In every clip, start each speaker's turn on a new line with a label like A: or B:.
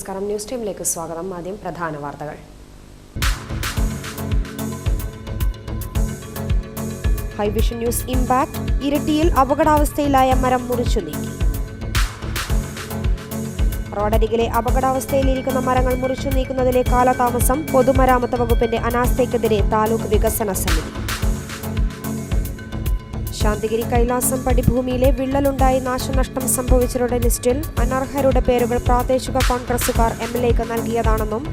A: നമസ്കാരം. ന്യൂസ് ടൈമിലേക്ക് സ്വാഗതം. ആദ്യം പ്രധാന വാർത്തകൾ. Hivision news impact. ഇരട്ടിയിൽ അപകടാവസ്ഥയിലായ മരം മുറിച്ചു നീക്കി. റോഡരികിലെ അപകടാവസ്ഥയിലിരിക്കുന്ന മരങ്ങൾ മുറിച്ചു നീക്കുന്നതിലെ കാലതാമസം പൊതുമരാമത്ത് വകുപ്പിന്റെ അനാസ്ഥയ്ക്കെതിരെ താലൂക്ക് വികസന സമിതി. ശാന്തിഗിരി കൈലാസം പടിഭൂമിയിലെ വിള്ളലുണ്ടായി നാശനഷ്ടം സംഭവിച്ചവരുടെ ലിസ്റ്റിൽ അനർഹരുടെ പേരുകൾ പ്രാദേശിക കോൺഗ്രസുകാർ MLAക്ക് നൽകിയതാണെന്നും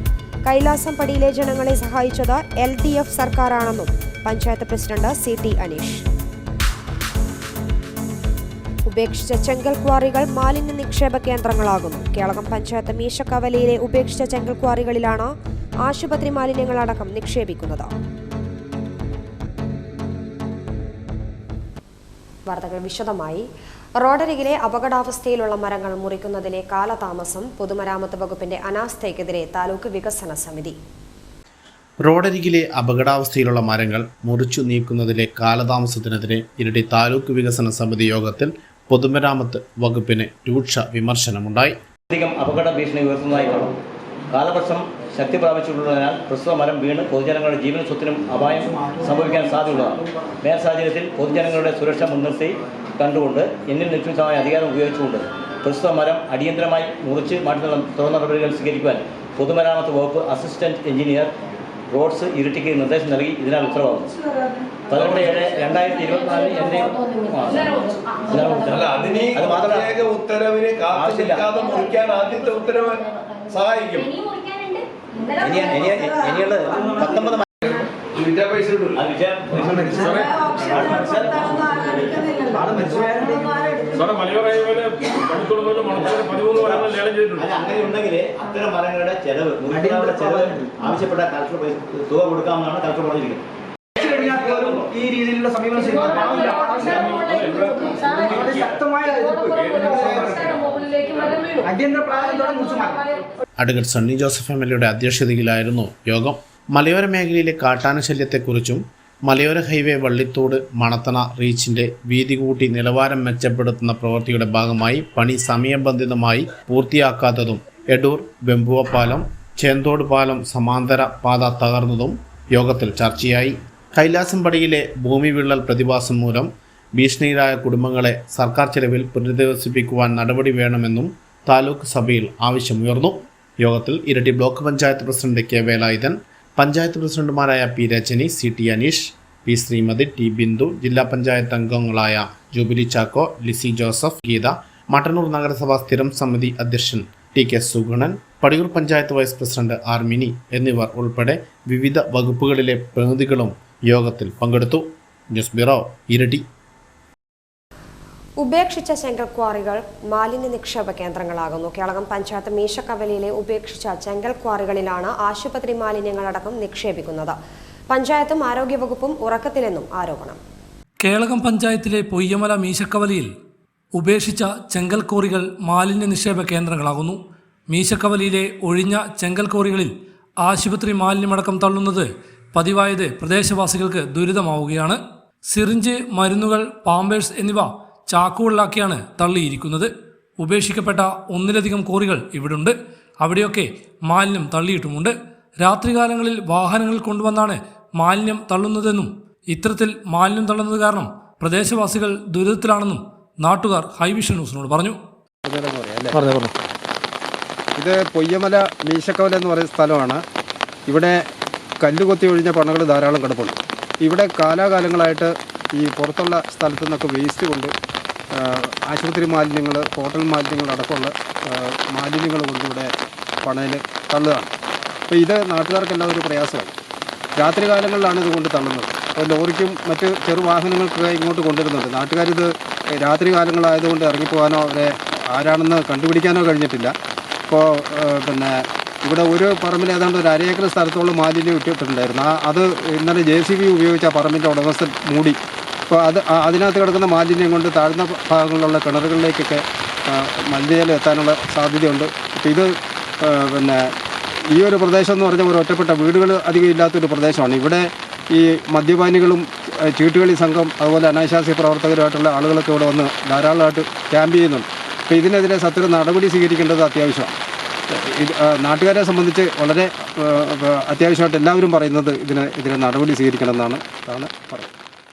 A: കൈലാസം പടിയിലെ ജനങ്ങളെ സഹായിച്ചത് LDF സർക്കാരാണെന്നും പഞ്ചായത്ത് പ്രസിഡന്റ് CT അനീഷ്. ഉപേക്ഷിച്ച ചെങ്കൽ ക്വാറികൾ മാലിന്യ നിക്ഷേപ കേന്ദ്രങ്ങളാകുന്നു. കേളകം പഞ്ചായത്ത് മീശക്കവലയിലെ ഉപേക്ഷിച്ച ചെങ്കൽ ക്വാറികളിലാണ് ആശുപത്രി മാലിന്യങ്ങളടക്കം നിക്ഷേപിക്കുന്നത്. വാർത്തകൾ വിശദമായി. റോഡരികിലെ അപകടാവസ്ഥയിലുള്ള മരങ്ങൾ മുറിക്കുന്നതിലെ കാലതാമസം പൊതുമരാമത്ത് വകുപ്പിന്റെ അനാസ്ഥയ്ക്കെതിരെ താലൂക്ക് വികസന സമിതി.
B: റോഡരികിലെ അപകടാവസ്ഥയിലുള്ള മരങ്ങൾ മുറിച്ചു നീക്കുന്നതിലെ കാലതാമസത്തിനെതിരെ ഇരട്ടി താലൂക്ക് വികസന സമിതി യോഗത്തിൽ പൊതുമരാമത്ത് വകുപ്പിന് രൂക്ഷ വിമർശനമുണ്ടായി.
C: അധികം അപകട ഭീഷണി ഉയർത്തുന്നതായി കാണും. കാലവർഷം ശക്തി പ്രാപിച്ചിട്ടുള്ളതിനാൽ പ്രസ്തുത മരം വീണ് പൊതുജനങ്ങളുടെ ജീവനും സ്വത്തിനും അപായം സംഭവിക്കാൻ സാധ്യതയുള്ളതാണ്. മേൽ സാഹചര്യത്തിൽ പൊതുജനങ്ങളുടെ സുരക്ഷ മുൻനിർത്തി കണ്ടുകൊണ്ട് എന്നിൽ നിക്ഷിപ്തമായ അധികാരം ഉപയോഗിച്ചുകൊണ്ട് പ്രസ്തുത മരം അടിയന്തരമായി മുറിച്ച് മാറ്റുന്ന തുടർ നടപടികൾ സ്വീകരിക്കുവാൻ പൊതുമരാമത്ത് വകുപ്പ് അസിസ്റ്റന്റ് എഞ്ചിനീയർ റോഡ്സ് ഇരിട്ടിക്ക് നിർദ്ദേശം നൽകി ഇതിനാൽ ഉത്തരവാകുന്നു. 17/7/2024 എൻ്റെ അത് മാത്രമല്ല
D: ഉത്തരവിന് കാത്തിരിക്കാതെ മുറിക്കാൻ ആദ്യത്തെ ഉത്തരവ് സഹായിക്കും.
C: ഇനിയുള്ളത് 19 അങ്ങനെ ഉണ്ടെങ്കിൽ അത്തരം മരങ്ങളുടെ ചെലവ് മുറിക്കാനുള്ള ചെലവ് ആവശ്യപ്പെട്ട കളക്ടർ തുക കൊടുക്കാമെന്നാണ് കളക്ടർ പറഞ്ഞിരിക്കുന്നത്.
E: ഈ രീതിയിലുള്ള സമീപനം
B: അഡ്വക്കേറ്റ് സണ്ണി ജോസഫ് MLAയുടെ അധ്യക്ഷതയിലായിരുന്നു യോഗം. മലയോര മേഖലയിലെ കാട്ടാന ശല്യത്തെക്കുറിച്ചും മലയോര ഹൈവേ വള്ളിത്തോട് മണത്തണ റീച്ചിന്റെ വീതി കൂട്ടി നിലവാരം മെച്ചപ്പെടുത്തുന്ന പ്രവൃത്തിയുടെ ഭാഗമായി പണി സമയബന്ധിതമായി പൂർത്തിയാക്കാത്തതും എടൂർ വെമ്പുവ പാലം ചേന്തോട് പാലം സമാന്തര പാത തകർന്നതും യോഗത്തിൽ ചർച്ചയായി. കൈലാസം പടിയിലെ ഭൂമി വിള്ളൽ പ്രതിഭാസം മൂലം ഭീഷണിയിലായ കുടുംബങ്ങളെ സർക്കാർ ചെലവിൽ പുനരധിവസിപ്പിക്കുവാൻ നടപടി വേണമെന്നും താലൂക്ക് സഭയിൽ ആവശ്യമുയർന്നു. യോഗത്തിൽ ഇരട്ടി block panchayat president K Velayudhan, panchayat പ്രസിഡന്റുമാരായ P Rajani, CT Aneesh, P Shrimati, T Bindu, ജില്ലാ പഞ്ചായത്ത് അംഗങ്ങളായ ജൂബിലി ചാക്കോ, ലിസി ജോസഫ്, ഗീത, മട്ടന്നൂർ നഗരസഭാ സ്ഥിരം സമിതി അധ്യക്ഷൻ TK Sugunan, Padiyoor panchayat vice president R Mini എന്നിവർ ഉൾപ്പെടെ വിവിധ വകുപ്പുകളിലെ പ്രതിനിധികളും യോഗത്തിൽ പങ്കെടുത്തു. ന്യൂസ് ബ്യൂറോ, ഇരട്ടി.
A: ഉപേക്ഷിച്ച ചെങ്കൽ ക്വാറികൾ മാലിന്യ നിക്ഷേപ കേന്ദ്രങ്ങളാകുന്നു. കേളകം പഞ്ചായത്ത് മീശക്കവലയിലെ ഉപേക്ഷിച്ച ചെങ്കൽ ക്വാറികളിലാണ് ആശുപത്രി മാലിന്യങ്ങളടക്കം നിക്ഷേപിക്കുന്നത്. പഞ്ചായത്തും ആരോഗ്യവകുപ്പും ഉറക്കത്തിലെന്നും ആരോപണം.
F: കേളകം പഞ്ചായത്തിലെ പൊയ്യമല മീശക്കവലയിൽ ഉപേക്ഷിച്ച ചെങ്കൽ ക്വാറികൾ മാലിന്യ നിക്ഷേപ കേന്ദ്രങ്ങളാകുന്നു. മീശക്കവലയിലെ ഒഴിഞ്ഞ ചെങ്കൽ ക്വാറികളിൽ ആശുപത്രി മാലിന്യമടക്കം തള്ളുന്നത് പതിവായത് പ്രദേശവാസികൾക്ക് ദുരിതമാവുകയാണ്. സിറിഞ്ച്, മരുന്നുകൾ, പാമ്പേഴ്സ് എന്നിവ ചാക്കുകളിലാക്കിയാണ് തള്ളിയിരിക്കുന്നത്. ഉപേക്ഷിക്കപ്പെട്ട ഒന്നിലധികം ക്വാറികൾ ഇവിടുണ്ട്. അവിടെയൊക്കെ മാലിന്യം തള്ളിയിട്ടുമുണ്ട്. രാത്രികാലങ്ങളിൽ വാഹനങ്ങളിൽ കൊണ്ടുവന്നാണ് മാലിന്യം തള്ളുന്നതെന്നും ഇത്തരത്തിൽ മാലിന്യം തള്ളുന്നത് കാരണം പ്രദേശവാസികൾ ദുരിതത്തിലാണെന്നും നാട്ടുകാർ ഹൈവിഷൻ ന്യൂസിനോട് പറഞ്ഞു.
E: ഇത് പൊയ്യമല മീശക്കവല എന്ന് പറയുന്ന സ്ഥലമാണ്. ഇവിടെ കല്ലുകൊത്തി ഒഴിഞ്ഞ പണകൾ ധാരാളം കിടപ്പുണ്ട്. ഇവിടെ കാലാകാലങ്ങളായിട്ട് ഈ പുറത്തുള്ള സ്ഥലത്തു നിന്നൊക്കെ വേസ്റ്റ് കൊണ്ട് ആശുപത്രി മാലിന്യങ്ങൾ, ഹോട്ടൽ മാലിന്യങ്ങൾ അടക്കമുള്ള മാലിന്യങ്ങൾ കൊണ്ട് ഇവിടെ പണയിൽ തള്ളുകയാണ്. അപ്പോൾ ഇത് നാട്ടുകാർക്കെല്ലാം ഒരു പ്രയാസമാണ്. രാത്രി കാലങ്ങളിലാണ് ഇതുകൊണ്ട് തള്ളുന്നത്. അപ്പോൾ ലോറിക്കും മറ്റ് ചെറുവാഹനങ്ങൾക്കൊക്കെ ഇങ്ങോട്ട് കൊണ്ടുവരുന്നുണ്ട്. നാട്ടുകാരിത് രാത്രി കാലങ്ങളായതുകൊണ്ട് ഇറങ്ങിപ്പോകാനോ അവരെ ആരാണെന്ന് കണ്ടുപിടിക്കാനോ കഴിഞ്ഞിട്ടില്ല. ഇപ്പോൾ ഇവിടെ ഒരു പറമ്പിൽ ഏതാണ്ട് ഒരു 1/2 ഏക്കർ സ്ഥലത്തോളം മാലിന്യം ഇട്ടിട്ടുണ്ടായിരുന്നു. അത് ഇന്നലെ JCB ഉപയോഗിച്ച പറമ്പിൻ്റെ ഉടമസ്ഥൻ മൂടി. അപ്പോൾ അതിനകത്ത് കിടക്കുന്ന മാലിന്യം കൊണ്ട് താഴ്ന്ന ഭാഗങ്ങളിലുള്ള കിണറുകളിലേക്കൊക്കെ മലിനജലം എത്താനുള്ള സാധ്യതയുണ്ട്. അപ്പോൾ ഇത് ഈ ഒരു പ്രദേശം എന്ന് പറഞ്ഞാൽ ഒരു ഒറ്റപ്പെട്ട വീടുകൾ അധികം ഇല്ലാത്തൊരു പ്രദേശമാണ്. ഇവിടെ ഈ മദ്യപാനികളും ചീട്ടുകളി സംഘം അതുപോലെ അനാശാസ്യ പ്രവർത്തകരുമായിട്ടുള്ള ആളുകളൊക്കെ ഇവിടെ വന്ന് ധാരാളമായിട്ട് ക്യാമ്പ് ചെയ്യുന്നുണ്ട്. അപ്പോൾ ഇതിനെതിരെ സത്യം നടപടി സ്വീകരിക്കേണ്ടത് അത്യാവശ്യമാണ്. നാട്ടുകാരെ സംബന്ധിച്ച് വളരെ അത്യാവശ്യമായിട്ട് എല്ലാവരും പറയുന്നത് ഇതിന് നടപടി സ്വീകരിക്കണമെന്നാണ് പറയുന്നത്.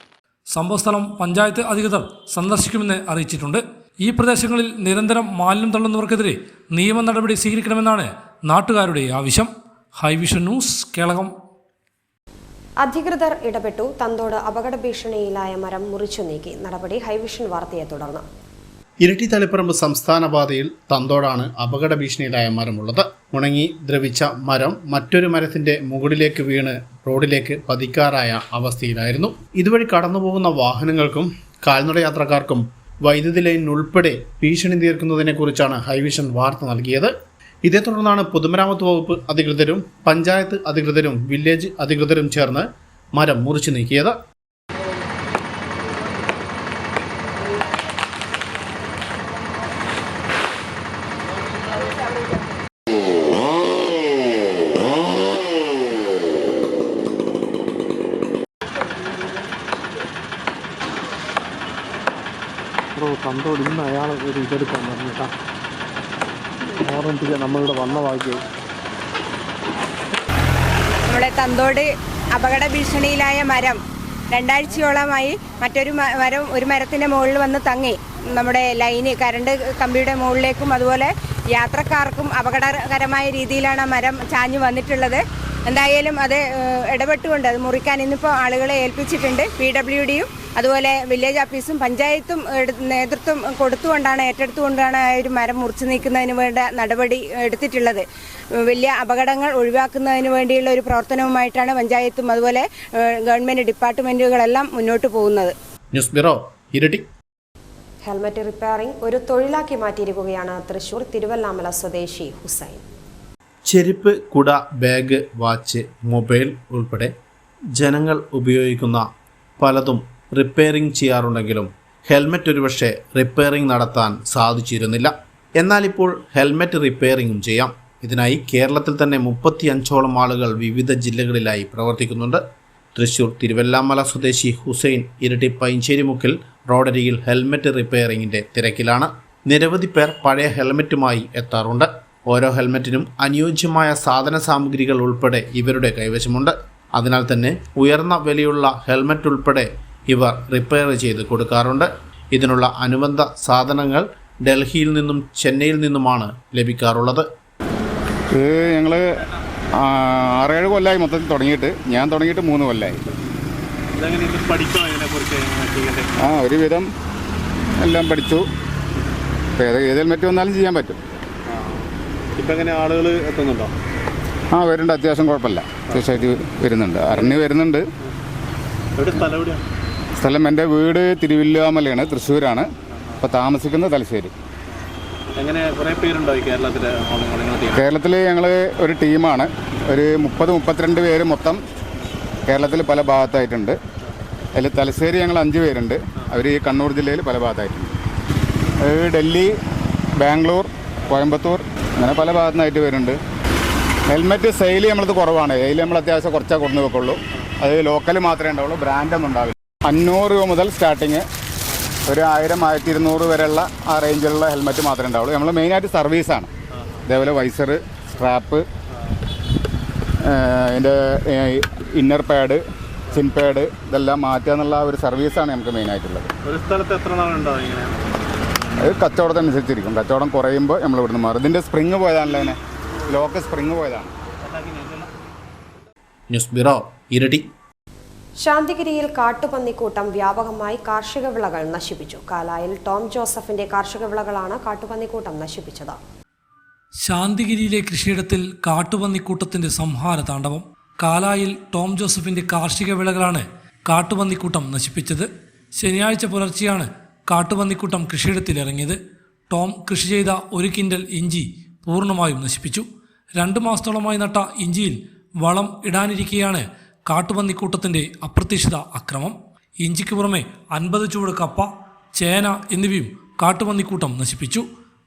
F: സംഭവസ്ഥലം പഞ്ചായത്ത് അധികൃതർ സന്ദർശിക്കുമെന്ന് അറിയിച്ചിട്ടുണ്ട്. ഈ പ്രദേശങ്ങളിൽ നിരന്തരം മാലിന്യം തള്ളുന്നവർക്കെതിരെ നിയമ നടപടി സ്വീകരിക്കണമെന്നാണ് നാട്ടുകാരുടെ ആവശ്യം. High vision news, Kelakam.
A: അധികൃതർ ഇടപെട്ടു. തന്തോട് അപകട ഭീഷണിയിലായ മരം മുറിച്ചു നീക്കി. നടപടി ഹൈവിഷൻ വാർത്തയെ തുടർന്ന്.
B: ഇരിട്ടി തളിപ്പറമ്പ് സംസ്ഥാന പാതയിൽ തന്തോടാണ് അപകട ഭീഷണിയിലായ മരമുള്ളത്. ഉണങ്ങി ദ്രവിച്ച മരം മറ്റൊരു മരത്തിന്റെ മുകളിലേക്ക് വീണ് റോഡിലേക്ക് പതിക്കാറായ അവസ്ഥയിലായിരുന്നു. ഇതുവഴി കടന്നുപോകുന്ന വാഹനങ്ങൾക്കും കാൽനട യാത്രക്കാർക്കും വൈദ്യുതി ലൈൻ ഉൾപ്പെടെ ഭീഷണി തീർക്കുന്നതിനെക്കുറിച്ചാണ് ഹൈവിഷൻ വാർത്ത നൽകിയത്. ഇതേ തുടർന്നാണ് പൊതുമരാമത്ത് വകുപ്പ് അധികൃതരും പഞ്ചായത്ത് അധികൃതരും വില്ലേജ് അധികൃതരും ചേർന്ന് മരം മുറിച്ചു നീക്കിയത്.
E: തന്തോട് ഇന്ന് അയാൾ ഒരു ഇതെടുക്കാൻ പറഞ്ഞിട്ടാ ഓർമ്മിപ്പിക്കാൻ നമ്മളിവിടെ വന്ന വാക്യം.
G: നമ്മുടെ തന്തോട് അപകട ഭീഷണിയിലായ മരം 2 ആഴ്ചയോളമായി ഒരു മരത്തിൻ്റെ മുകളിൽ വന്ന് തങ്ങി. നമ്മുടെ ലൈന് കറണ്ട് കമ്പിയുടെ മുകളിലേക്കും അതുപോലെ യാത്രക്കാർക്കും അപകടകരമായ രീതിയിലാണ് ആ മരം ചാഞ്ഞു വന്നിട്ടുള്ളത്. എന്തായാലും അത് ഇടപെട്ടുകൊണ്ട് അത് മുറിക്കാൻ ഇന്നിപ്പോൾ ആളുകളെ ഏൽപ്പിച്ചിട്ടുണ്ട്. PWDയും അതുപോലെ വില്ലേജ് ഓഫീസും പഞ്ചായത്തും നേതൃത്വം ഏറ്റെടുത്തുകൊണ്ടാണ് ആ ഒരു മരം മുറിച്ചു നീക്കുന്നതിന് വേണ്ട നടപടി എടുത്തിട്ടുള്ളത്. വലിയ അപകടങ്ങൾ ഒഴിവാക്കുന്നതിന് വേണ്ടിയുള്ള ഒരു പ്രവർത്തനവുമായിട്ടാണ് പഞ്ചായത്തും അതുപോലെ ഗവൺമെൻറ് ഡിപ്പാർട്ട്മെൻറ്റുകളെല്ലാം മുന്നോട്ട് പോകുന്നത്.
B: News bureau, Iritty.
A: Helmet repairing ഒരു തൊഴിലാക്കി മാറ്റിയിരിക്കുകയാണ് തൃശൂർ തിരുവല്ലാമല സ്വദേശി ഹുസൈൻ.
B: ചെരുപ്പ്, കുട, ബാഗ്, വാച്ച്, മൊബൈൽ ഉൾപ്പെടെ ജനങ്ങൾ ഉപയോഗിക്കുന്ന പലതും റിപ്പയറിംഗ് ചെയ്യാറുണ്ടെങ്കിലും ഹെൽമറ്റ് ഒരുപക്ഷെ റിപ്പയറിംഗ് നടത്താൻ സാധിച്ചിരുന്നില്ല. എന്നാൽ ഇപ്പോൾ ഹെൽമറ്റ് റിപ്പയറിംഗും ചെയ്യാം. ഇതിനായി കേരളത്തിൽ തന്നെ 35ഓളം ആളുകൾ വിവിധ ജില്ലകളിലായി പ്രവർത്തിക്കുന്നുണ്ട്. തൃശൂർ തിരുവല്ലാമല സ്വദേശി ഹുസൈൻ ഇരിട്ടി പൈഞ്ചേരിമുക്കിൽ റോഡരികിൽ ഹെൽമറ്റ് റിപ്പയറിംഗിൻ്റെ തിരക്കിലാണ്. നിരവധി പേർ പഴയ ഹെൽമറ്റുമായി എത്താറുണ്ട്. ഓരോ ഹെൽമറ്റിനും അനുയോജ്യമായ സാധന സാമഗ്രികൾ ഉൾപ്പെടെ ഇവരുടെ കൈവശമുണ്ട്. അതിനാൽ തന്നെ ഉയർന്ന വിലയുള്ള ഹെൽമറ്റ് ഉൾപ്പെടെ ഇവർ റിപ്പയർ ചെയ്ത് കൊടുക്കാറുണ്ട്. ഇതിനുള്ള അനുബന്ധ സാധനങ്ങൾ ഡൽഹിയിൽ നിന്നും ചെന്നൈയിൽ നിന്നുമാണ് ലഭിക്കാറുള്ളത്.
H: ഇത് ഞങ്ങൾ 6-7 കൊല്ലമായി മൊത്തത്തിൽ തുടങ്ങിയിട്ട്. ഞാൻ തുടങ്ങിയിട്ട് 3 കൊല്ലമായി. ഒരുവിധം എല്ലാം പഠിച്ചു. ഏത് ഹെൽമെറ്റ് വന്നാലും ചെയ്യാൻ പറ്റും.
B: ഇപ്പം എങ്ങനെ ആളുകൾ എത്തുന്നുണ്ടോ?
H: വരുന്നുണ്ട്. അത്യാവശ്യം കുഴപ്പമില്ല. അത്യാവശ്യമായിട്ട് വരുന്നുണ്ട്. അറിഞ്ഞ് വരുന്നുണ്ട്. സ്ഥലം എൻ്റെ വീട് തിരുവല്ലാമലയാണ്, തൃശ്ശൂരാണ്. ഇപ്പോൾ താമസിക്കുന്നത് തലശ്ശേരി. കേരളത്തിൽ ഞങ്ങൾ ഒരു ടീമാണ്. ഒരു 30-32 പേര് മൊത്തം കേരളത്തിൽ പല ഭാഗത്തായിട്ടുണ്ട്. അതിൽ തലശ്ശേരി ഞങ്ങൾ 5 പേരുണ്ട്. അവർ ഈ കണ്ണൂർ ജില്ലയിൽ പല ഭാഗത്തായിട്ടുണ്ട്. ഡൽഹി, ബാംഗ്ലൂർ, കോയമ്പത്തൂർ അങ്ങനെ പല ഭാഗത്തുനിന്നായിട്ട് വരുന്നുണ്ട്. ഹെൽമെറ്റ് സെയിൽ നമ്മളത് കുറവാണ്. സെയിൽ നമ്മൾ അത്യാവശ്യം കുറച്ചാൽ കൊണ്ടു വെക്കുള്ളൂ. അത് ലോക്കൽ മാത്രമേ ഉണ്ടാവുള്ളൂ. ബ്രാൻഡൊന്നും ഉണ്ടാവില്ല. 500 രൂപ മുതൽ സ്റ്റാർട്ടിങ് ഒരു 1000-1200 വരെയുള്ള ആ റേഞ്ചിലുള്ള ഹെൽമെറ്റ് മാത്രമേ ഉണ്ടാവുള്ളൂ. നമ്മൾ മെയിനായിട്ട് സർവീസാണ്. അതേപോലെ വൈസർ, സ്ട്രാപ്പ്, അതിൻ്റെ ഇന്നർ പാഡ്, ചിൻ പാഡ് ഇതെല്ലാം മാറ്റുക എന്നുള്ള ഒരു സർവീസാണ് നമുക്ക് മെയിനായിട്ടുള്ളത്.
B: ഒരു സ്ഥലത്ത് എത്ര നാളുണ്ടാവും ഇങ്ങനെ?
H: അത് കച്ചവടത്തിനനുസരിച്ചിരിക്കും. കച്ചവടം കുറയുമ്പോൾ നമ്മൾ ഇവിടുന്ന് മാറും. ഇതിൻ്റെ സ്പ്രിങ് പോയതാണല്ലോ, അതിനെ ലോക്ക് സ്പ്രിങ് പോയതാണ്.
B: News bureau, Iritty.
A: ശാന്തിഗിരിയിൽ കാട്ടുപന്നിക്കൂട്ടം വ്യാപകമായി കാർഷിക വിളകൾ നശിപ്പിച്ചു. കാലായിൽ ടോം ജോസഫിന്റെ കാർഷിക വിളകളാണ് കാട്ടുപന്നിക്കൂട്ടം നശിപ്പിച്ചത്.
F: ശാന്തിഗിരിയിലെ കൃഷിയിടത്തിൽ കാട്ടുപന്നിക്കൂട്ടത്തിന്റെ സംഹാര താണ്ഡവം. കാലായിൽ ടോം ജോസഫിന്റെ കാർഷിക വിളകളാണ് കാട്ടുപന്നിക്കൂട്ടം നശിപ്പിച്ചത്. ശനിയാഴ്ച പുലർച്ചെയാണ് കാട്ടുപന്നിക്കൂട്ടം കൃഷിയിടത്തിലിറങ്ങിയത്. ടോം കൃഷി ചെയ്ത 1 കിൻഡൽ ഇഞ്ചി പൂർണ്ണമായും നശിപ്പിച്ചു. 2 മാസത്തോളമായി നട്ട ഇഞ്ചിയിൽ വളം ഇടാനിരിക്കെയാണ് കാട്ടുപന്നിക്കൂട്ടത്തിന്റെ അപ്രതീക്ഷിത അക്രമം. ഇഞ്ചിക്ക് പുറമെ 50 ചുവട് കപ്പ, ചേന എന്നിവയും കാട്ടുപന്നിക്കൂട്ടം നശിപ്പിച്ചു.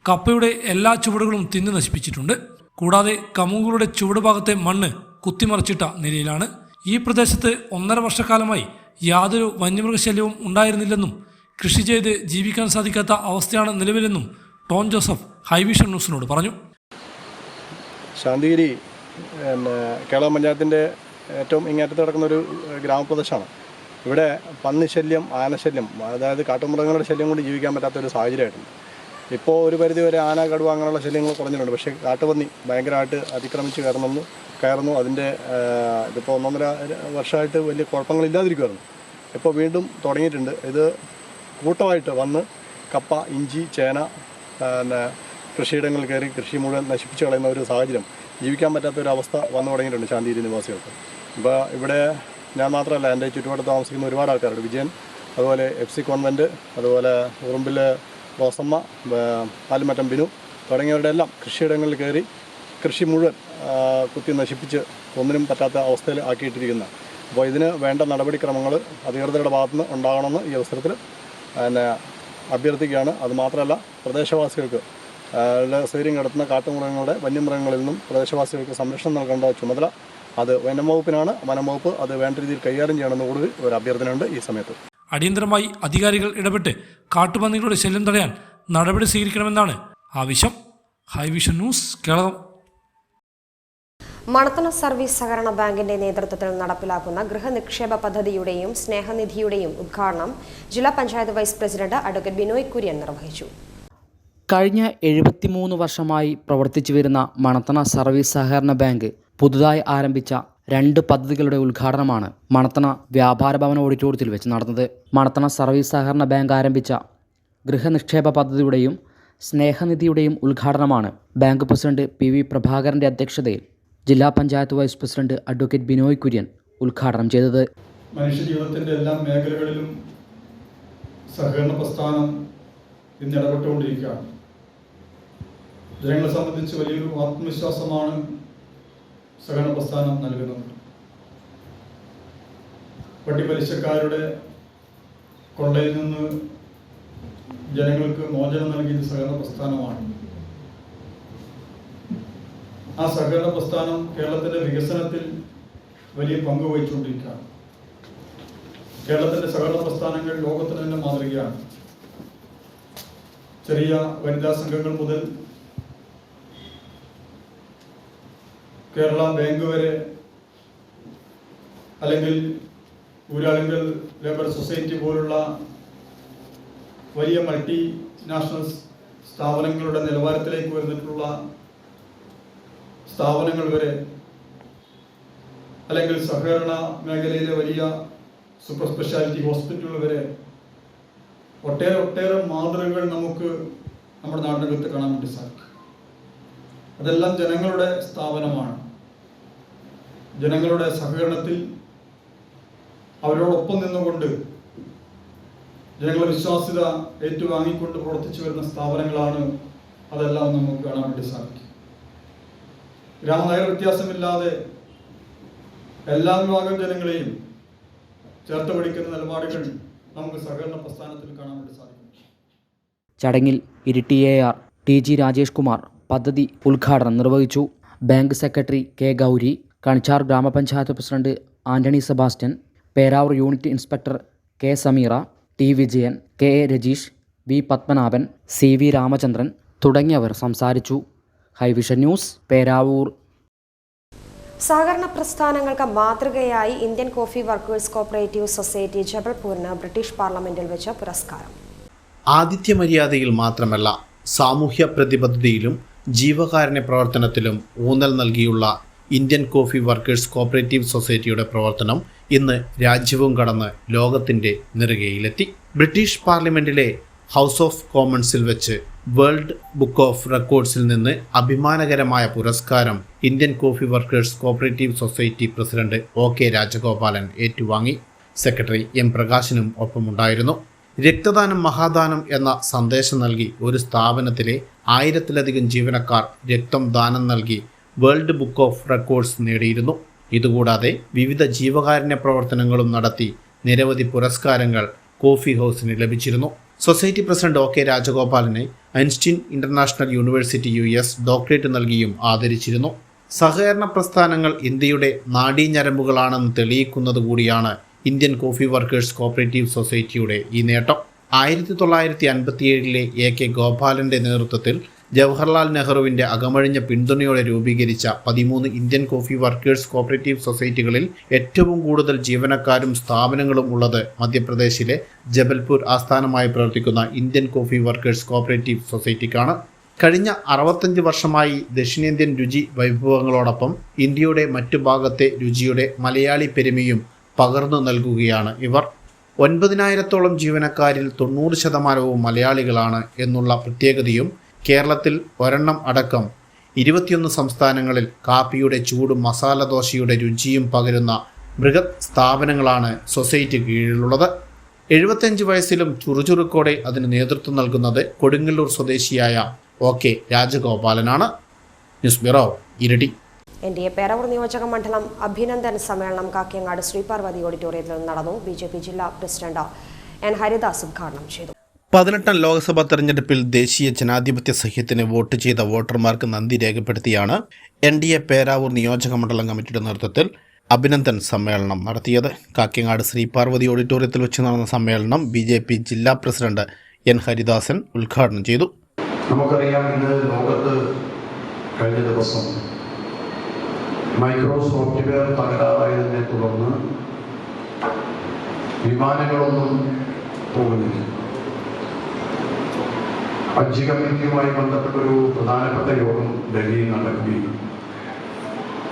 F: കപ്പയുടെ എല്ലാ ചുവടുകളും തിന്നു നശിപ്പിച്ചിട്ടുണ്ട്. കൂടാതെ കമുകുകളുടെ ചുവട് ഭാഗത്തെ മണ്ണ് കുത്തിമറിച്ചിട്ട നിലയിലാണ്. ഈ പ്രദേശത്ത് 1.5 വർഷക്കാലമായി യാതൊരു വന്യമൃഗശല്യവും ഉണ്ടായിരുന്നില്ലെന്നും കൃഷി ചെയ്ത് ജീവിക്കാൻ സാധിക്കാത്ത അവസ്ഥയാണ് നിലവിലെന്നും ടോം ജോസഫ് ഹൈവിഷൻ ന്യൂസിനോട് പറഞ്ഞു.
I: ശാന്തിഗിരി കേരള പഞ്ചായത്തിൻ്റെ ഏറ്റവും ഇങ്ങേറ്റത്ത് കിടക്കുന്നൊരു ഗ്രാമപ്രദേശമാണ്. ഇവിടെ പന്നിശല്യം, ആനശല്യം, അതായത് കാട്ടുമൃഗങ്ങളുടെ ശല്യം കൊണ്ട് ജീവിക്കാൻ പറ്റാത്തൊരു സാഹചര്യമായിട്ടുണ്ട്. ഇപ്പോൾ ഒരു പരിധിവരെ ആന, കടുവ അങ്ങനെയുള്ള ശല്യങ്ങൾ കുറഞ്ഞിട്ടുണ്ട്. പക്ഷേ കാട്ടുപന്നി ഭയങ്കരമായിട്ട് അതിക്രമിച്ച് കയറുന്നു. അതിൻ്റെ ഇതിപ്പോൾ 1.5 വർഷമായിട്ട് വലിയ കുഴപ്പങ്ങളില്ലാതിരിക്കുമായിരുന്നു. ഇപ്പോൾ വീണ്ടും തുടങ്ങിയിട്ടുണ്ട്. ഇത് കൂട്ടമായിട്ട് വന്ന് കപ്പ, ഇഞ്ചി, ചേന, കൃഷിയിടങ്ങളിൽ കയറി കൃഷി മുഴുവൻ നശിപ്പിച്ച് കളയുന്ന ഒരു സാഹചര്യം, ജീവിക്കാൻ പറ്റാത്തൊരവസ്ഥ വന്നു തുടങ്ങിയിട്ടുണ്ട് ശാന്തിഗിരി നിവാസികൾക്ക്. ഇപ്പോൾ ഇവിടെ ഞാൻ മാത്രമല്ല, എൻ്റെ ചുറ്റുപാട് താമസിക്കുന്ന ഒരുപാട് ആൾക്കാരുണ്ട്. വിജയൻ, അതുപോലെ FC കോൺവെൻറ്റ്, അതുപോലെ ഉറുമ്പിൽ റോസമ്മ, പാലുമറ്റം ബിനു തുടങ്ങിയവരുടെ എല്ലാം കൃഷിയിടങ്ങളിൽ കയറി കൃഷി മുഴുവൻ കുത്തി നശിപ്പിച്ച് ഒന്നിനും പറ്റാത്ത അവസ്ഥയിൽ ആക്കിയിട്ടിരിക്കുന്ന. അപ്പോൾ ഇതിന് വേണ്ട നടപടിക്രമങ്ങൾ അധികൃതരുടെ ഭാഗത്തുനിന്ന് ഉണ്ടാകണമെന്ന് ഈ അവസരത്തിൽ അഭ്യർത്ഥിക്കുകയാണ്. അതുമാത്രമല്ല, പ്രദേശവാസികൾക്ക് സൗകര്യം കടത്തുന്ന കാട്ടുമൃഗങ്ങളുടെ, വന്യമൃഗങ്ങളിൽ നിന്നും പ്രദേശവാസികൾക്ക് സംരക്ഷണം നൽകേണ്ട ചുമതല അത് വനം വകുപ്പിനാണ്. വനം വകുപ്പ് അത് വേണ്ട രീതിയിൽ കൈകാര്യം ചെയ്യണമെന്ന് കൂടി ഒരു അഭ്യർത്ഥനയുണ്ട് ഈ സമയത്ത്.
F: അടിയന്തരമായി അധികാരികൾ ഇടപെട്ട് കാട്ടുപന്നികളുടെ ശല്യം തടയാൻ നടപടി സ്വീകരിക്കണമെന്നാണ് ആവശ്യം. High vision news, Keralam.
A: Manathana service സഹകരണ ബാങ്കിന്റെ നേതൃത്വത്തിൽ നടപ്പിലാക്കുന്ന ഗൃഹനിക്ഷേപ പദ്ധതിയുടെയും സ്നേഹനിധിയുടെയും ഉദ്ഘാടനം ജില്ലാ panchayat vice president advocate Binoy Kurian നിർവഹിച്ചു.
J: കഴിഞ്ഞ 73 വർഷമായി പ്രവർത്തിച്ചു വരുന്ന മണത്തണ സർവീസ് സഹകരണ ബാങ്ക് പുതുതായി ആരംഭിച്ച 2 പദ്ധതികളുടെ ഉദ്ഘാടനമാണ് മണത്തണ വ്യാപാര ഭവൻ ഓഡിറ്റോറിയത്തിൽ വെച്ച് നടന്നത്. മണത്തണ സർവീസ് സഹകരണ ബാങ്ക് ആരംഭിച്ച ഗൃഹനിക്ഷേപ പദ്ധതിയുടെയും സ്നേഹനിധിയുടെയും ഉദ്ഘാടനമാണ് ബാങ്ക് പ്രസിഡന്റ് PV പ്രഭാകരന്റെ അധ്യക്ഷതയിൽ ജില്ലാ panchayat vice president advocate Binoy Kurian ഉദ്ഘാടനം ചെയ്തത്.
K: മനുഷ്യജീവിതത്തിൻ്റെ എല്ലാ മേഖലകളിലും സഹകരണ പ്രസ്ഥാനം ഇന്ന് ഇടപെട്ടുകൊണ്ടിരിക്കുകയാണ്. ജനങ്ങളെ സംബന്ധിച്ച് വലിയൊരു ആത്മവിശ്വാസമാണ് സഹകരണ പ്രസ്ഥാനം നൽകുന്നത്. വട്ടിപ്പലിശക്കാരുടെ കൊള്ളയിൽ നിന്ന് ജനങ്ങൾക്ക് മോചനം നൽകിയത് സഹകരണ പ്രസ്ഥാനമാണ്. ആ സഹകരണ പ്രസ്ഥാനം കേരളത്തിൻ്റെ വികസനത്തിൽ വലിയ പങ്ക് വഹിച്ചുകൊണ്ടിരിക്കുകയാണ്. കേരളത്തിൻ്റെ സഹകരണ പ്രസ്ഥാനങ്ങൾ ലോകത്തിന് തന്നെ മാതൃകയാണ്. ചെറിയ വനിതാ സംഘങ്ങൾ മുതൽ കേരള ബാങ്ക് വരെ, അല്ലെങ്കിൽ ഊരാളുങ്കൽ ലേബർ സൊസൈറ്റി പോലുള്ള വലിയ മൾട്ടി നാഷണൽ സ്ഥാപനങ്ങളുടെ നിലവാരത്തിലേക്ക് വരുന്നിട്ടുള്ള സ്ഥാപനങ്ങൾ വരെ, അല്ലെങ്കിൽ സഹകരണ മേഖലയിലെ വലിയ സൂപ്പർ സ്പെഷ്യാലിറ്റി ഹോസ്പിറ്റലുകൾ വരെ ഒട്ടേറെ മാതൃകകൾ നമുക്ക് നമ്മുടെ നാടിനകത്ത് കാണാൻ വേണ്ടി സാധിക്കും. അതെല്ലാം ജനങ്ങളുടെ സ്ഥാപനമാണ്. ജനങ്ങളുടെ സഹകരണത്തിൽ അവരോടൊപ്പം നിന്നുകൊണ്ട് ജനങ്ങളുടെ വിശ്വാസ്യത ഏറ്റുവാങ്ങിക്കൊണ്ട് പ്രവർത്തിച്ചു വരുന്ന സ്ഥാപനങ്ങളാണ്. അതെല്ലാം നമുക്ക് കാണാൻ വേണ്ടി സാധിക്കും. ഗ്രാമനഗര വ്യത്യാസമില്ലാതെ എല്ലാ വിഭാഗം ജനങ്ങളെയും ചേർത്ത് പിടിക്കുന്ന നിലപാടുകൾ നമുക്ക് സഹകരണ പ്രസ്ഥാനത്തിൽ കാണാൻ വേണ്ടി സാധിക്കും.
J: ചടങ്ങിൽ ഇരിട്ടി AR TG രാജേഷ് കുമാർ പദ്ധതി ഉദ്ഘാടനം നിർവഹിച്ചു. Bank secretary K Gauri, Kanichar ഗ്രാമപഞ്ചായത്ത് president Antony Sebastian, Peravoor unit inspector K Sameera, T Vijayan, KA Rajeesh, V Padmanabhan, CV Ramachandran തുടങ്ങിയവർ സംസാരിച്ചു. Hivision news, Peravoor.
A: സഹകരണ പ്രസ്ഥാനങ്ങൾക്ക് മാതൃകയായി Indian coffee workers cooperative society ജബൽപൂരിന് ബ്രിട്ടീഷ് പാർലമെന്റിൽ വെച്ച പുരസ്കാരം.
B: ആതിഥ്യ മര്യാദയിൽ മാത്രമല്ല, സാമൂഹ്യ പ്രതിബദ്ധതയിലും ജീവകാരുണ്യ പ്രവർത്തനത്തിലും ഊന്നൽ നൽകിയുള്ള ഇന്ത്യൻ കോഫി വർക്കേഴ്സ് കോപ്പറേറ്റീവ് സൊസൈറ്റിയുടെ പ്രവർത്തനം ഇന്ന് രാജ്യവും കടന്ന് ലോകത്തിൻ്റെ നെറുകയിലെത്തി. ബ്രിട്ടീഷ് പാർലമെന്റിലെ ഹൗസ് ഓഫ് കോമൺസിൽ വെച്ച് വേൾഡ് ബുക്ക് ഓഫ് റെക്കോർഡ്സിൽ നിന്ന് അഭിമാനകരമായ പുരസ്കാരം Indian coffee workers cooperative society president OK Rajagopalan ഏറ്റുവാങ്ങി. Secretary M പ്രകാശനും ഒപ്പമുണ്ടായിരുന്നു. രക്തദാനം മഹാദാനം എന്ന സന്ദേശം നൽകി ഒരു സ്ഥാപനത്തിലെ 1000-ലധികം ജീവനക്കാർ രക്തം ദാനം നൽകി വേൾഡ് ബുക്ക് ഓഫ് റെക്കോർഡ്സ് നേടിയിരുന്നു. ഇതുകൂടാതെ വിവിധ ജീവകാരുണ്യ പ്രവർത്തനങ്ങളും നടത്തി നിരവധി പുരസ്കാരങ്ങൾ കോഫി ഹൗസിന് ലഭിച്ചിരുന്നു. സൊസൈറ്റി പ്രസിഡന്റ് OK രാജഗോപാലിനെ Einstein international university US doctorate നൽകിയും ആദരിച്ചിരുന്നു. സഹകരണ പ്രസ്ഥാനങ്ങൾ ഇന്ത്യയുടെ നാഡീഞരമ്പുകളാണെന്ന് തെളിയിക്കുന്നത് കൂടിയാണ് ഇന്ത്യൻ കോഫി വർക്കേഴ്സ് കോപ്പറേറ്റീവ് സൊസൈറ്റിയുടെ ഈ നേട്ടം. 1957 AK ഗോപാലന്റെ നേതൃത്വത്തിൽ ജവഹർലാൽ നെഹ്റുവിൻ്റെ അകമഴിഞ്ഞ പിന്തുണയോടെ രൂപീകരിച്ച 13 ഇന്ത്യൻ കോഫി വർക്കേഴ്സ് കോപ്പറേറ്റീവ് സൊസൈറ്റികളിൽ ഏറ്റവും കൂടുതൽ ജീവനക്കാരും സ്ഥാപനങ്ങളും ഉള്ളത് മധ്യപ്രദേശിലെ ജബൽപൂർ ആസ്ഥാനമായി പ്രവർത്തിക്കുന്ന ഇന്ത്യൻ കോഫി വർക്കേഴ്സ് കോപ്പറേറ്റീവ് സൊസൈറ്റിക്കാണ്. കഴിഞ്ഞ 65 വർഷമായി ദക്ഷിണേന്ത്യൻ രുചി വൈഭവങ്ങളോടൊപ്പം ഇന്ത്യയുടെ മറ്റു ഭാഗത്തെ രുചിയുടെ മലയാളി പെരുമയും പകർന്നു നൽകുകയാണ് ഇവർ. 9,000-ഓളം ജീവനക്കാരിൽ 90% മലയാളികളാണ് എന്നുള്ള പ്രത്യേകതയും കേരളത്തിൽ ഒരെണ്ണം അടക്കം 21 സംസ്ഥാനങ്ങളിൽ കാപ്പിയുടെ ചൂടും മസാല ദോശയുടെ രുചിയും പകരുന്ന ബൃഹത് സ്ഥാപനങ്ങളാണ് സൊസൈറ്റി കീഴിലുള്ളത്. 75 വയസ്സിലും ചുറുചുറുക്കോടെ അതിന് നേതൃത്വം നൽകുന്നത് കൊടുങ്ങല്ലൂർ സ്വദേശിയായ OK രാജഗോപാലനാണ്. News bureau, Iritty.
A: NDA Peravoor നിയോജക മണ്ഡലം അഭിനന്ദൻ സമ്മേളനം കാക്കയങ്ങാട് ശ്രീപാർവതി ഓഡിറ്റോറിയത്തിൽ നടന്നു. BJP ജില്ലാ പ്രസിഡന്റ് N ഹരിദാസ് ഉദ്ഘാടനം ചെയ്തു.
B: 18 ലോക്സഭാ തെരഞ്ഞെടുപ്പിൽ ദേശീയ ജനാധിപത്യ സഖ്യത്തിന് വോട്ട് ചെയ്ത വോട്ടർമാർക്ക് നന്ദി രേഖപ്പെടുത്തിയാണ് NDA പേരാവൂർ നിയോജക മണ്ഡലം കമ്മിറ്റിയുടെ നേതൃത്വത്തിൽ അഭിനന്ദൻ സമ്മേളനം നടത്തിയത്. കാക്കയങ്ങാട് ശ്രീപാർവതി ഓഡിറ്റോറിയത്തിൽ വെച്ച് നടന്ന സമ്മേളനം BJP ജില്ലാ പ്രസിഡന്റ് N ഹരിദാസൻ ഉദ്ഘാടനം ചെയ്തു.
L: നമുക്കറിയാം, ഇന്ന് ലോകത്ത് കഴിഞ്ഞ ദിവസം മൈക്രോസോഫ്റ്റ്വെയർ തകരാറായതിനെ തുടർന്ന് വിമാനങ്ങളൊന്നും പോകുന്നില്ല. ഹജ്ജ് കമ്മിറ്റിയുമായി ബന്ധപ്പെട്ടൊരു പ്രധാനപ്പെട്ട യോഗം ഡൽഹിയിൽ നടക്കുകയും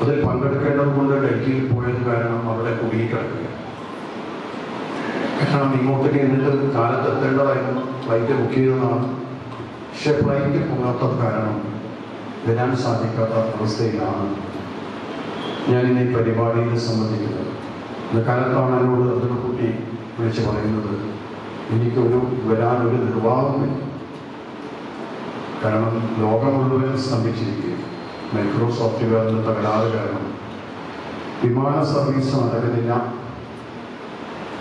L: അതിൽ പങ്കെടുക്കേണ്ടതുകൊണ്ട് ഡൽഹിയിൽ പോയത് കാരണം അവിടെ കുടുങ്ങിക്കിടക്കുക. കാരണം ഇങ്ങോട്ടേക്ക് എന്നിട്ട് കാലത്തെത്തേണ്ടതായിരുന്നു. ഫ്ലൈറ്റ് ബുക്ക് ചെയ്തതാണ്. പക്ഷെ ഫ്ലൈറ്റ് പോകാത്തത് കാരണം വരാൻ സാധിക്കാത്ത അവസ്ഥയിലാണ് ഞാൻ ഇന്ന് ഈ പരിപാടിയിൽ സംബന്ധിക്കുന്നത്. ഇന്ന് കാലത്താണ് എന്നോട് അതൊരു കുട്ടി വിളിച്ച് പറയുന്നത്, എനിക്കൊരു വരാനൊരു നിർവാഹമില്ല. കാരണം ലോകം മുഴുവൻ സ്തംഭിച്ചിരിക്കുകയും മൈക്രോസോഫ്റ്റ്വെയറിൻ്റെ തകരാറ് കാരണം വിമാന സർവീസ് നടക്കുന്നില്ല.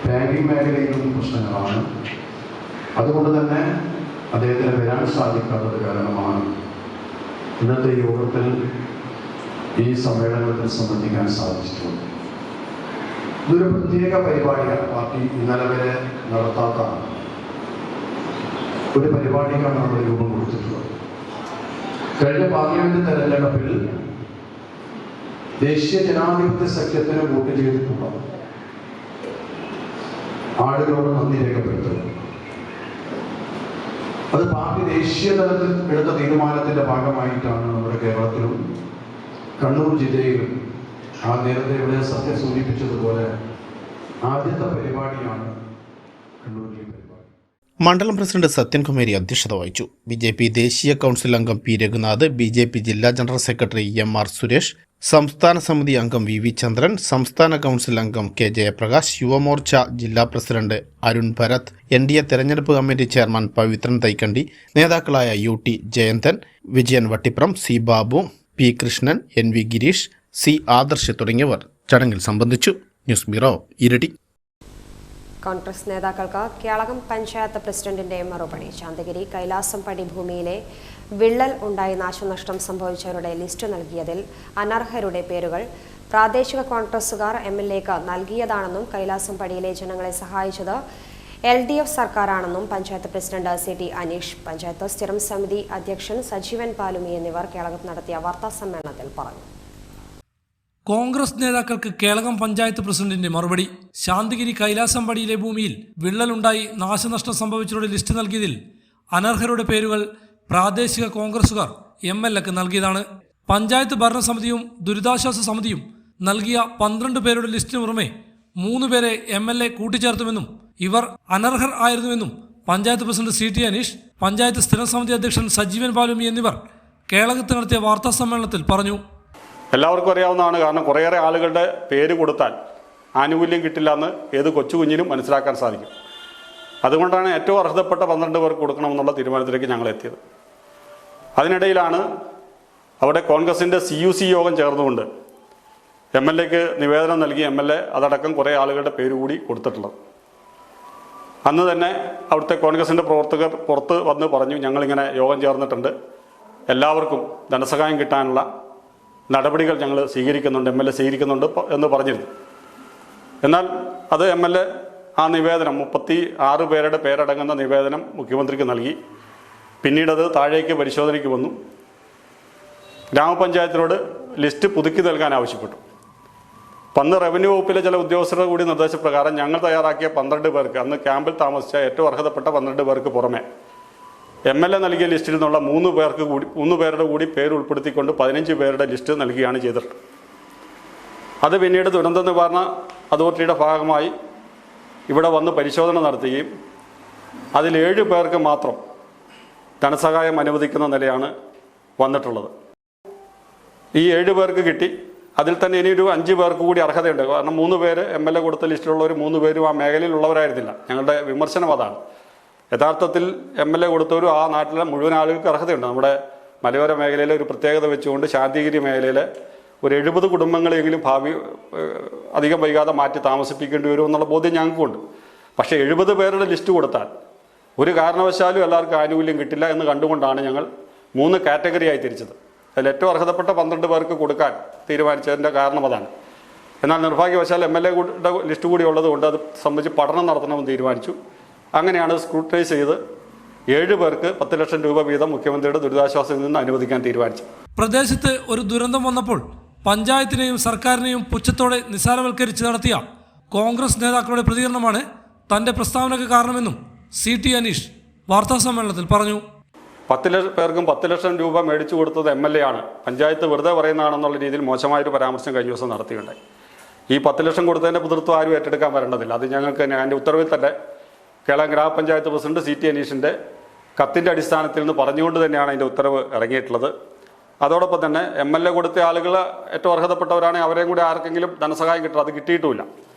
L: ബാങ്കിങ് മേഖലയിലും പ്രശ്നങ്ങളാണ്. അതുകൊണ്ട് തന്നെ അദ്ദേഹത്തിന് വരാൻ സാധിക്കാത്തത് കാരണമാണ് ഇന്നത്തെ യോഗത്തിൽ ഈ സമ്മേളനത്തിൽ സംബന്ധിക്കാൻ സാധിച്ചിട്ടുള്ളത്. ഇതൊരു പ്രത്യേക പരിപാടിയാണ്. പാർട്ടി ഇന്നലെ വരെ നടത്താത്ത ഒരു പരിപാടിക്കാണ് നമ്മൾ രൂപം കൊടുത്തിട്ടുള്ളത്. കഴിഞ്ഞ പാർലമെന്റ് തെരഞ്ഞെടുപ്പിൽ ദേശീയ ജനാധിപത്യ സഖ്യത്തിന് വോട്ട് ചെയ്തിട്ടുള്ള ആളുകളോട് നന്ദി രേഖപ്പെടുത്തുക. അത് പാർട്ടി ദേശീയ തലത്തിൽ എടുത്ത തീരുമാനത്തിന്റെ ഭാഗമായിട്ടാണ് നമ്മുടെ കേരളത്തിലും കണ്ണൂർ ജില്ലയിലും നേരത്തെ ഇവിടെ സത്യം സൂചിപ്പിച്ചതുപോലെ ആദ്യത്തെ പരിപാടിയാണ് കണ്ണൂരിലെ പരിപാടി.
B: മണ്ഡലം പ്രസിഡന്റ് സത്യൻകുമാരി അധ്യക്ഷത വഹിച്ചു. BJP ദേശീയ കൗൺസിൽ അംഗം P രഘുനാഥ്, BJP ജില്ലാ ജനറൽ സെക്രട്ടറി MR സുരേഷ്, സംസ്ഥാന സമിതി അംഗം VV ചന്ദ്രൻ, സംസ്ഥാന കൗൺസിൽ അംഗം K ജയപ്രകാശ്, യുവമോർച്ച ജില്ലാ പ്രസിഡന്റ് അരുൺ ഭരത്, NDA തെരഞ്ഞെടുപ്പ് കമ്മിറ്റി ചെയർമാൻ പവിത്രൻ തൈക്കണ്ടി, നേതാക്കളായ UT Jayanthan, Vijayan Vattipram, C Babu, P Krishnan, NV Girish, C Adarsh തുടങ്ങിയവർ ചടങ്ങിൽ സംബന്ധിച്ചു. News bureau, Iritty.
A: കോൺഗ്രസ് നേതാക്കൾക്ക് കേളകം പഞ്ചായത്ത് പ്രസിഡന്റിന്റെ മറുപടി. ശാന്തിഗിരി കൈലാസം പടി ഭൂമിയിലെ വിള്ളൽ ഉണ്ടായി നാശനഷ്ടം സംഭവിച്ചവരുടെ ലിസ്റ്റ് നൽകിയതിൽ അനർഹരുടെ പേരുകൾ പ്രാദേശിക കോൺഗ്രസുകാർ MLAക്ക് നൽകിയതാണെന്നും കൈലാസം പടിയിലെ ജനങ്ങളെ സഹായിച്ചത് LDF സർക്കാരാണെന്നും പഞ്ചായത്ത് പ്രസിഡന്റ് CT അനീഷ്, പഞ്ചായത്ത് സ്ഥിരം സമിതി അധ്യക്ഷൻ സജീവൻ പാലുമി എന്നിവർ കേളകത്ത് നടത്തിയ വാർത്താ സമ്മേളനത്തിൽ പറഞ്ഞു.
F: കോൺഗ്രസ് നേതാക്കൾക്ക് കേളകം പഞ്ചായത്ത് പ്രസിഡന്റിന്റെ മറുപടി. ശാന്തിഗിരി കൈലാസം പടിയിലെ ഭൂമിയിൽ വിള്ളലുണ്ടായി നാശനഷ്ടം സംഭവിച്ചവരുടെ ലിസ്റ്റ് നൽകിയതിൽ അനർഹരുടെ പേരുകൾ പ്രാദേശിക കോൺഗ്രസുകാർ MLAക്ക് നൽകിയതാണ്. പഞ്ചായത്ത് ഭരണസമിതിയും ദുരിതാശ്വാസ സമിതിയും നൽകിയ 12 പേരുടെ ലിസ്റ്റിന് പുറമെ 3 പേരെ MLA കൂട്ടിച്ചേർത്തുമെന്നും ഇവർ അനർഹർ ആയിരുന്നുവെന്നും പഞ്ചായത്ത് പ്രസിഡന്റ് CT അനീഷ്, പഞ്ചായത്ത് സ്ഥിരം സമിതി അധ്യക്ഷൻ സജീവൻ പാലുമി എന്നിവർ കേളകത്ത് നടത്തിയ വാർത്താ സമ്മേളനത്തിൽ പറഞ്ഞു.
M: എല്ലാവർക്കും അറിയാവുന്നതാണ്. കാരണം കുറേയേറെ ആളുകളുടെ പേര് കൊടുത്താൽ ആനുകൂല്യം കിട്ടില്ല എന്ന് ഏത് കൊച്ചു കുഞ്ഞിനും മനസ്സിലാക്കാൻ സാധിക്കും. അതുകൊണ്ടാണ് ഏറ്റവും അർഹതപ്പെട്ട 12 പേർക്ക് കൊടുക്കണമെന്നുള്ള തീരുമാനത്തിലേക്ക് ഞങ്ങൾ എത്തിയത്. അതിനിടയിലാണ് അവിടെ കോൺഗ്രസിൻ്റെ CUC യോഗം ചേർന്നുകൊണ്ട് MLAക്ക് നിവേദനം നൽകി MLA അതടക്കം കുറേ ആളുകളുടെ പേര് കൂടി കൊടുത്തിട്ടുള്ളത്. അന്ന് തന്നെ അവിടുത്തെ കോൺഗ്രസിൻ്റെ പ്രവർത്തകർ പുറത്ത് വന്ന് പറഞ്ഞു, ഞങ്ങളിങ്ങനെ യോഗം ചേർന്നിട്ടുണ്ട്, എല്ലാവർക്കും ധനസഹായം കിട്ടാനുള്ള നടപടികൾ ഞങ്ങൾ സ്വീകരിക്കുന്നുണ്ട്, MLA സ്വീകരിക്കുന്നുണ്ട് എന്ന് പറഞ്ഞിരുന്നു. എന്നാൽ അത് MLA ആ നിവേദനം 36 പേരുടെ പേരടങ്ങുന്ന നിവേദനം മുഖ്യമന്ത്രിക്ക് നൽകി. പിന്നീടത് താഴേക്ക് പരിശോധനയ്ക്ക് വന്നു. ഗ്രാമപഞ്ചായത്തിനോട് ലിസ്റ്റ് പുതുക്കി നൽകാൻ ആവശ്യപ്പെട്ടു. അന്ന് റവന്യൂ വകുപ്പിലെ ചില ഉദ്യോഗസ്ഥരുടെ കൂടി നിർദ്ദേശപ്രകാരം ഞങ്ങൾ തയ്യാറാക്കിയ 12 പേർക്ക്, അന്ന് ക്യാമ്പിൽ താമസിച്ച ഏറ്റവും അർഹതപ്പെട്ട 12 പേർക്ക് പുറമെ MLA നൽകിയ ലിസ്റ്റിൽ നിന്നുള്ള 3 പേരുടെ കൂടി പേര് ഉൾപ്പെടുത്തിക്കൊണ്ട് 15 പേരുടെ ലിസ്റ്റ് നൽകുകയാണ് ചെയ്തിട്ടുള്ളത്. അത് പിന്നീട് ദുരന്ത നിവാരണ അതോറിറ്റിയുടെ ഭാഗമായി ഇവിടെ വന്ന് പരിശോധന നടത്തുകയും അതിൽ 7 പേർക്ക് മാത്രം ധനസഹായം അനുവദിക്കുന്ന നിലയാണ് വന്നിട്ടുള്ളത്. ഈ 7 പേർക്ക് കിട്ടി. അതിൽ തന്നെ ഇനിയൊരു 5 പേർക്ക് കൂടി അർഹതയുണ്ട്. കാരണം 3 പേര് MLA കൊടുത്ത ലിസ്റ്റിലുള്ളവർ 3 പേരും ആ മേഖലയിലുള്ളവരായിരുന്നില്ല. ഞങ്ങളുടെ വിമർശനം അതാണ്. യഥാർത്ഥത്തിൽ MLA കൊടുത്തവരും ആ നാട്ടിലെ മുഴുവൻ ആളുകൾക്ക് അർഹതയുണ്ട്. നമ്മുടെ മലയോര മേഖലയിലെ ഒരു പ്രത്യേകത വെച്ചുകൊണ്ട് ശാന്തിഗിരി മേഖലയിലെ ഒരു 70 കുടുംബങ്ങളെങ്കിലും അധികം വൈകാതെ മാറ്റി താമസിപ്പിക്കേണ്ടി വരും എന്നുള്ള ബോധ്യം ഞങ്ങൾക്കുണ്ട്. പക്ഷേ 70 പേരുടെ ലിസ്റ്റ് കൊടുത്താൽ ഒരു കാരണവശാലും എല്ലാവർക്കും ആനുകൂല്യം കിട്ടില്ല എന്ന് കണ്ടുകൊണ്ടാണ് ഞങ്ങൾ 3 കാറ്റഗറിയായി തിരിച്ചത്. അതിൽ ഏറ്റവും അർഹതപ്പെട്ട 12 പേർക്ക് കൊടുക്കാൻ തീരുമാനിച്ചതിൻ്റെ കാരണം അതാണ്. എന്നാൽ നിർഭാഗ്യവശാൽ MLA ലിസ്റ്റ് കൂടി ഉള്ളതുകൊണ്ട് അത് സംബന്ധിച്ച് പഠനം നടത്തണമെന്ന് തീരുമാനിച്ചു. അങ്ങനെയാണ് സ്ക്രൂട്ടനൈസ് ചെയ്ത് 7 പേർക്ക് 10 ലക്ഷം രൂപ വീതം മുഖ്യമന്ത്രിയുടെ ദുരിതാശ്വാസത്തിൽ നിന്ന് അനുവദിക്കാൻ തീരുമാനിച്ചു.
F: പ്രദേശത്ത് ഒരു ദുരന്തം വന്നപ്പോൾ പഞ്ചായത്തിനെയും സർക്കാരിനെയും പുച്ഛത്തോടെ നിസ്സാരവൽക്കരിച്ച് നടത്തിയ കോൺഗ്രസ് നേതാക്കളുടെ പ്രതികരണമാണ് തന്റെ പ്രസ്താവനയ്ക്ക് കാരണമെന്നും CT അനീഷ് വാർത്താസമ്മേളനത്തിൽ പറഞ്ഞു.
M: 10 പേർക്കും 10 ലക്ഷം രൂപ മേടിച്ചു കൊടുത്തത് MLA ആണ്, പഞ്ചായത്ത് വെറുതെ പറയുന്നതാണെന്നുള്ള രീതിയിൽ മോശമായൊരു പരാമർശം കഴിഞ്ഞ ദിവസം നടത്തിയുണ്ടായി. ഈ 10 ലക്ഷം കൊടുത്തതിൻ്റെ പിതൃത്വം ആരും ഏറ്റെടുക്കാൻ വരേണ്ടതില്ല. അത് ഞങ്ങൾക്ക് എൻ്റെ ഉത്തരവിൽ തന്നെ കേരള ഗ്രാമപഞ്ചായത്ത് പ്രസിഡന്റ് CT അനീഷിൻ്റെ കത്തിൻ്റെ അടിസ്ഥാനത്തിൽ നിന്ന് പറഞ്ഞുകൊണ്ട് തന്നെയാണ് അതിൻ്റെ ഉത്തരവ് ഇറങ്ങിയിട്ടുള്ളത്. അതോടൊപ്പം തന്നെ MLA കൊടുത്ത ആളുകൾ ഏറ്റവും അർഹതപ്പെട്ടവരാണെങ്കിൽ അവരെയും കൂടി ആർക്കെങ്കിലും ധനസഹായം കിട്ടും, അത് കിട്ടിയിട്ടുമില്ല.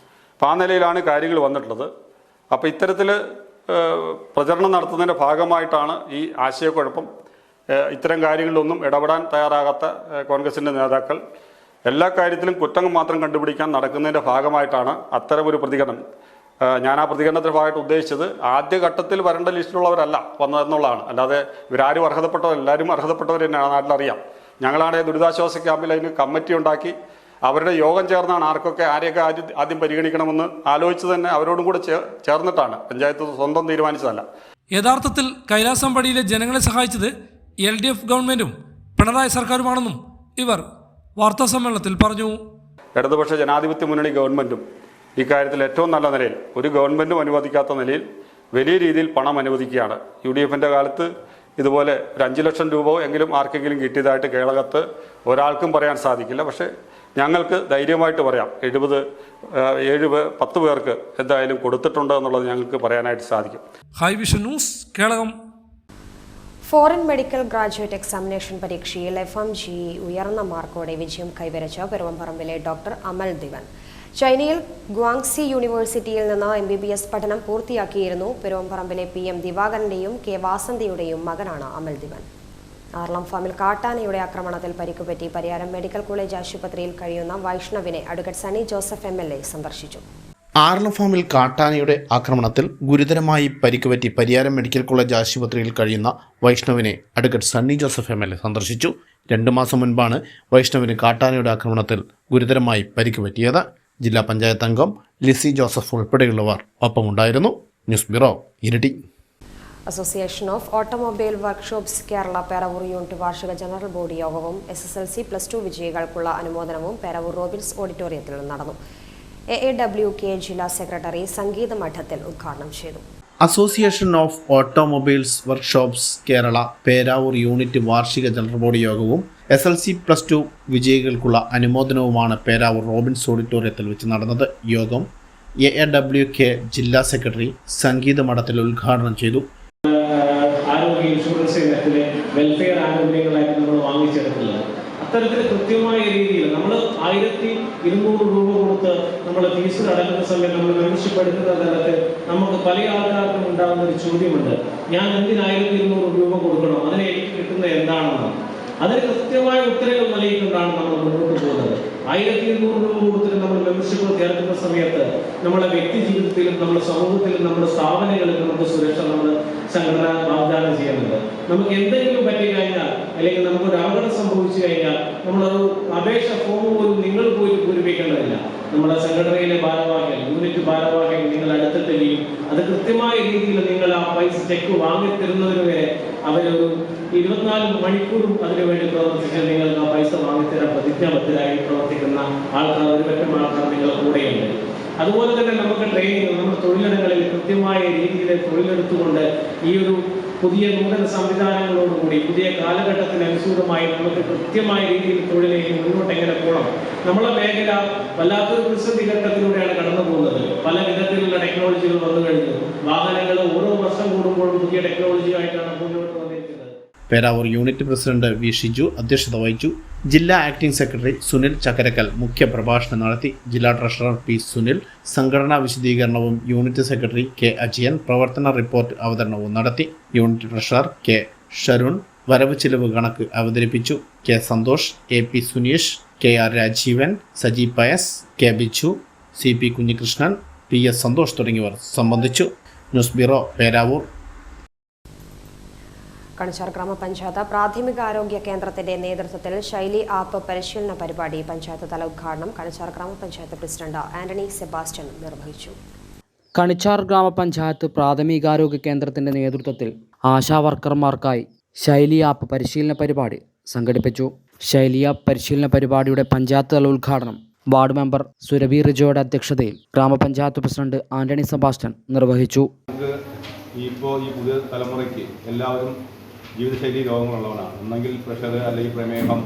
M: അപ്പോൾ ആ നിലയിലാണ് കാര്യങ്ങൾ വന്നിട്ടുള്ളത്. അപ്പോൾ ഇത്തരത്തിൽ പ്രചരണം നടത്തുന്നതിൻ്റെ ഭാഗമായിട്ടാണ് ഈ ആശയക്കുഴപ്പം. ഇത്തരം കാര്യങ്ങളിലൊന്നും ഇടപെടാൻ തയ്യാറാകാത്ത കോൺഗ്രസിൻ്റെ നേതാക്കൾ എല്ലാ കാര്യത്തിലും കുറ്റങ്ങൾ മാത്രം കണ്ടുപിടിക്കാൻ നടക്കുന്നതിൻ്റെ ഭാഗമായിട്ടാണ് അത്തരമൊരു പ്രതികരണം. ഞാൻ ആ പ്രതികരണത്തിൻ്റെ ഭാഗമായിട്ട് ഉദ്ദേശിച്ചത് ആദ്യഘട്ടത്തിൽ വരേണ്ട ലിസ്റ്റിലുള്ളവരല്ല വന്നതെന്നുള്ളതാണ്. അല്ലാതെ ഇവരാരും എല്ലാവരും അർഹതപ്പെട്ടവർ തന്നെയാണ്, നാട്ടിലറിയാം. ഞങ്ങളാണെങ്കിൽ ദുരിതാശ്വാസ ക്യാമ്പിൽ അതിന് കമ്മിറ്റി ഉണ്ടാക്കി അവരുടെ യോഗം ചേർന്നാണ് ആരെയൊക്കെ ആദ്യം പരിഗണിക്കണമെന്ന് ആലോചിച്ച് തന്നെ അവരോടും കൂടെ ചേർന്നിട്ടാണ്, പഞ്ചായത്ത് സ്വന്തം തീരുമാനിച്ചതല്ല.
F: യഥാർത്ഥത്തിൽ കൈലാസംപടിയിലെ ജനങ്ങളെ സഹായിച്ചത് LDF ഗവൺമെന്റും പിണറായി സർക്കാരുമാണെന്നും ഇവർ വാർത്താസമ്മേളനത്തിൽ പറഞ്ഞു.
M: ഇടതുപക്ഷ ജനാധിപത്യ മുന്നണി ഗവൺമെന്റും ഇക്കാര്യത്തിൽ ഏറ്റവും നല്ല നിലയിൽ, ഒരു ഗവൺമെന്റും അനുവദിക്കാത്ത നിലയിൽ വലിയ രീതിയിൽ പണം അനുവദിക്കുകയാണ്. UDFൻ്റെ കാലത്ത് ഇതുപോലെ ഒരു 5 ലക്ഷം രൂപ എങ്കിലും ആർക്കെങ്കിലും കിട്ടിയതായിട്ട് കേരളത്ത് ഒരാൾക്കും പറയാൻ സാധിക്കില്ല. പക്ഷേ ഞങ്ങൾക്ക് ധൈര്യമായിട്ട് പറയാം, 10 പേർക്ക് എന്തായാലും കൊടുത്തിട്ടുണ്ട് എന്നുള്ളത് ഞങ്ങൾക്ക് പറയാനായിട്ട് സാധിക്കും.
F: High vision news, Keralam.
A: Foreign medical graduate examination പരീക്ഷയിൽ FMG ഉയർന്ന മാർക്കോടെ വിജയം കൈവരിച്ച പെരുവമ്പറമ്പിലെ ഡോക്ടർ അമൽ ദിവൻ ചൈനയിൽ ഗ്വാങ്സി യൂണിവേഴ്സിറ്റിയിൽ നിന്ന് MBBS പഠനം പൂർത്തിയാക്കിയിരുന്നു. പെരുവമ്പറമ്പിലെ PM ദിവാകരന്റെയും K വാസന്തിയുടെയും മകനാണ് അമൽ ദിവൻ. ആർളം ഫാമിൽ കാട്ടാനയുടെ ആക്രമണത്തിൽ പരിക്കുപറ്റി പരിയാരം മെഡിക്കൽ കോളേജ് ആശുപത്രിയിൽ കഴിയുന്ന വൈഷ്ണവിനെ അഡ്വക്കേറ്റ് സണ്ണി ജോസഫ് MLA സന്ദർശിച്ചു.
B: ആർളം ഫാമിൽ കാട്ടാനയുടെ ആക്രമണത്തിൽ ഗുരുതരമായി പരിക്കുപറ്റി പരിയാരം മെഡിക്കൽ കോളേജ് ആശുപത്രിയിൽ കഴിയുന്ന വൈഷ്ണവിനെ അഡ്വക്കേറ്റ് സണ്ണി ജോസഫ് MLA സന്ദർശിച്ചു. 2 മാസം മുൻപാണ് വൈഷ്ണവിന് കാട്ടാനയുടെ ആക്രമണത്തിൽ ഗുരുതരമായി പരിക്കുപറ്റിയത്. ജില്ലാ പഞ്ചായത്ത് അംഗം ലിസി ജോസഫ് ഉൾപ്പെടെയുള്ളവർ ഒപ്പമുണ്ടായിരുന്നു. News bureau, Iritty.
A: Association of automobile workshops Kerala Peravoor unit വാർഷിക ജനറൽ ബോഡി യോഗവും SSLC+2 വിജയികൾക്കുള്ള അനുമോദനവും പേരാവൂർ റോബിൻസ് ഓഡിറ്റോറിയത്തിൽ നടന്നു. AAWK ജില്ലാ സെക്രട്ടറി സംഗീത മഠത്തിൽ ഉദ്ഘാടനം ചെയ്തു.
B: Association of automobiles workshops Kerala Peravoor unit വാർഷിക ജനറൽ ബോഡി യോഗവും SSLC+2 വിജയികൾക്കുള്ള അനുമോദനവുമാണ് പേരാവൂർ റോബിൻസ് ഓഡിറ്റോറിയത്തിൽ വെച്ച് നടന്നത്. യോഗം AAWK ജില്ലാ സെക്രട്ടറി സംഗീത മഠത്തിൽ ഉദ്ഘാടനം ചെയ്തു.
N: ആരോഗ്യ ഇൻഷുറൻസ് ഇനത്തിലെ വെൽഫെയർ ആനുകൂല്യങ്ങളായിട്ട് നമ്മൾ വാങ്ങിച്ചെടുക്കുന്നത് അത്തരത്തിൽ കൃത്യമായ രീതിയിൽ നമ്മൾ 1200 രൂപ കൊടുത്ത് നമ്മൾ ഫീസ് അടക്കുന്ന സമയത്ത് നമ്മൾ മെമ്പർഷിപ്പ് എടുക്കുന്ന തലത്തിൽ നമുക്ക് പല ആൾക്കാർക്കും ഉണ്ടാകുന്ന ഒരു ചോദ്യമുണ്ട്, ഞാൻ എന്തിന് 1200 രൂപ കൊടുക്കണം, അതിന് എനിക്ക് കിട്ടുന്നത് എന്താണെന്ന്. അതിന് കൃത്യമായ ഉത്തരങ്ങൾ നൽകിക്കൊണ്ടാണ് നമ്മൾ മുന്നോട്ട് പോകുന്നത്. 1200 രൂപ കൊടുത്തിട്ട് നമ്മൾ മെമ്പർഷിപ്പ് ചേർക്കുന്ന സമയത്ത് നമ്മുടെ വ്യക്തി ജീവിതത്തിലും നമ്മുടെ സമൂഹത്തിലും നമ്മുടെ സ്ഥാപനങ്ങളിലും നമുക്ക് സുരക്ഷ നമ്മൾ സംഘടന വാഗ്ദാനം ചെയ്യുന്നുണ്ട്. നമുക്ക് എന്തെങ്കിലും പറ്റി കഴിഞ്ഞാൽ അല്ലെങ്കിൽ നമുക്കൊരു അപകടം സംഭവിച്ചു കഴിഞ്ഞാൽ നമ്മളൊരു അപേക്ഷ ഫോം പോലും നിങ്ങൾ പോയി പൂരിപ്പിക്കേണ്ടതില്ല. നമ്മുടെ സംഘടനയിലെ ഭാരവാഹികൾ, യൂണിറ്റ് ഭാരവാഹികൾ നിങ്ങൾ അടുത്തെത്തുകയും അത് കൃത്യമായ രീതിയിൽ നിങ്ങൾ ആ പൈസ പൈസ ചെക്ക് വാങ്ങിത്തരുന്നതിന് വരെ അവരൊരു 24 മണിക്കൂറും അതിനുവേണ്ടി പ്രവർത്തിച്ച് നിങ്ങൾക്ക് ആ പൈസ വാങ്ങിത്തരാൻ പ്രതിജ്ഞാബദ്ധരായി പ്രവർത്തിക്കുന്ന ആൾക്കാർ, ഒരു പറ്റം ആൾക്കാർ നിങ്ങളുടെ കൂടെയുണ്ട്. അതുപോലെ തന്നെ നമുക്ക് ട്രെയിനിങ്, നമ്മുടെ തൊഴിലിടങ്ങളിൽ കൃത്യമായ രീതിയിൽ തൊഴിലെടുത്തുകൊണ്ട് ഈ ഒരു പുതിയ നൂതന സംവിധാനങ്ങളോടുകൂടി പുതിയ കാലഘട്ടത്തിനനുസൃതമായി നമുക്ക് കൃത്യമായ രീതിയിൽ തൊഴിലേക്ക് മുന്നോട്ട് എങ്ങനെ പോകണം. നമ്മളെ മേഖല വല്ലാത്തൊരു പ്രതിസന്ധി ഘട്ടത്തിലൂടെയാണ് കടന്നു പോകുന്നത്. പല വിധത്തിലുള്ള ടെക്നോളജികൾ വന്നു കഴിഞ്ഞു. വാഹനങ്ങൾ ഓരോ വർഷം കൂടുമ്പോഴും പുതിയ ടെക്നോളജി ആയിട്ടാണ് മുന്നോട്ട് വന്നിരിക്കുന്നത്.
B: Peravoor unit president V Shiju അധ്യക്ഷത വഹിച്ചു. ജില്ലാ ആക്ടിംഗ് സെക്രട്ടറി സുനിൽ ചക്കരക്കൽ മുഖ്യ പ്രഭാഷണം നടത്തി. ജില്ലാ ട്രഷറർ പി സുനിൽ സംഘടനാ വിശദീകരണവും യൂണിറ്റ് സെക്രട്ടറി കെ അജയൻ പ്രവർത്തന റിപ്പോർട്ട് അവതരണവും നടത്തി. യൂണിറ്റ് ട്രഷറർ കെ ഷരുൺ വരവ് ചിലവ് കണക്ക് അവതരിപ്പിച്ചു. K Santhosh, A P Suneesh, K R Rajeevan, Saji Pius, K Bichu, C P Kunhikrishnan, P S Santhosh തുടങ്ങിയവർ സംബന്ധിച്ചു. News bureau, Peravoor.
A: കണിച്ചാർ ഗ്രാമപഞ്ചായത്ത് പ്രാഥമികാരോഗ്യ കേന്ദ്രത്തിന്റെ നേതൃത്വത്തിൽ ശൈലി ആപ്പ് പരിശീലന പരിപാടി പഞ്ചായത്ത് തല ഉദ്ഘാടനം കണിച്ചാർ ഗ്രാമപഞ്ചായത്ത് പ്രസിഡന്റ് ആന്റണി സെബാസ്റ്റ്യൻ നിർവഹിച്ചു.
J: കണിച്ചാർ ഗ്രാമപഞ്ചായത്ത് പ്രാഥമികാരോഗ്യ കേന്ദ്രത്തിന്റെ നേതൃത്വത്തിൽ ആശാ വർക്കർമാർക്കായി ശൈലി ആപ്പ് പരിശീലന പരിപാടി സംഘടിപ്പിച്ചു. ശൈലി ആപ്പ് പരിശീലന പരിപാടിയുടെ പഞ്ചായത്ത് തല ഉദ്ഘാടനം വാർഡ് മെമ്പർ സുരഭി റിജോയുടെ അധ്യക്ഷതയിൽ ഗ്രാമപഞ്ചായത്ത് പ്രസിഡന്റ് ആന്റണി സെബാസ്റ്റ്യൻ നിർവഹിച്ചു.
O: ഈ പുതിയ തലമുറയ്ക്ക് എല്ലാവരും ജീവിതശൈലി രോഗങ്ങളുള്ളവരാണ്. ഒന്നെങ്കിൽ പ്രഷർ അല്ലെങ്കിൽ പ്രമേഹം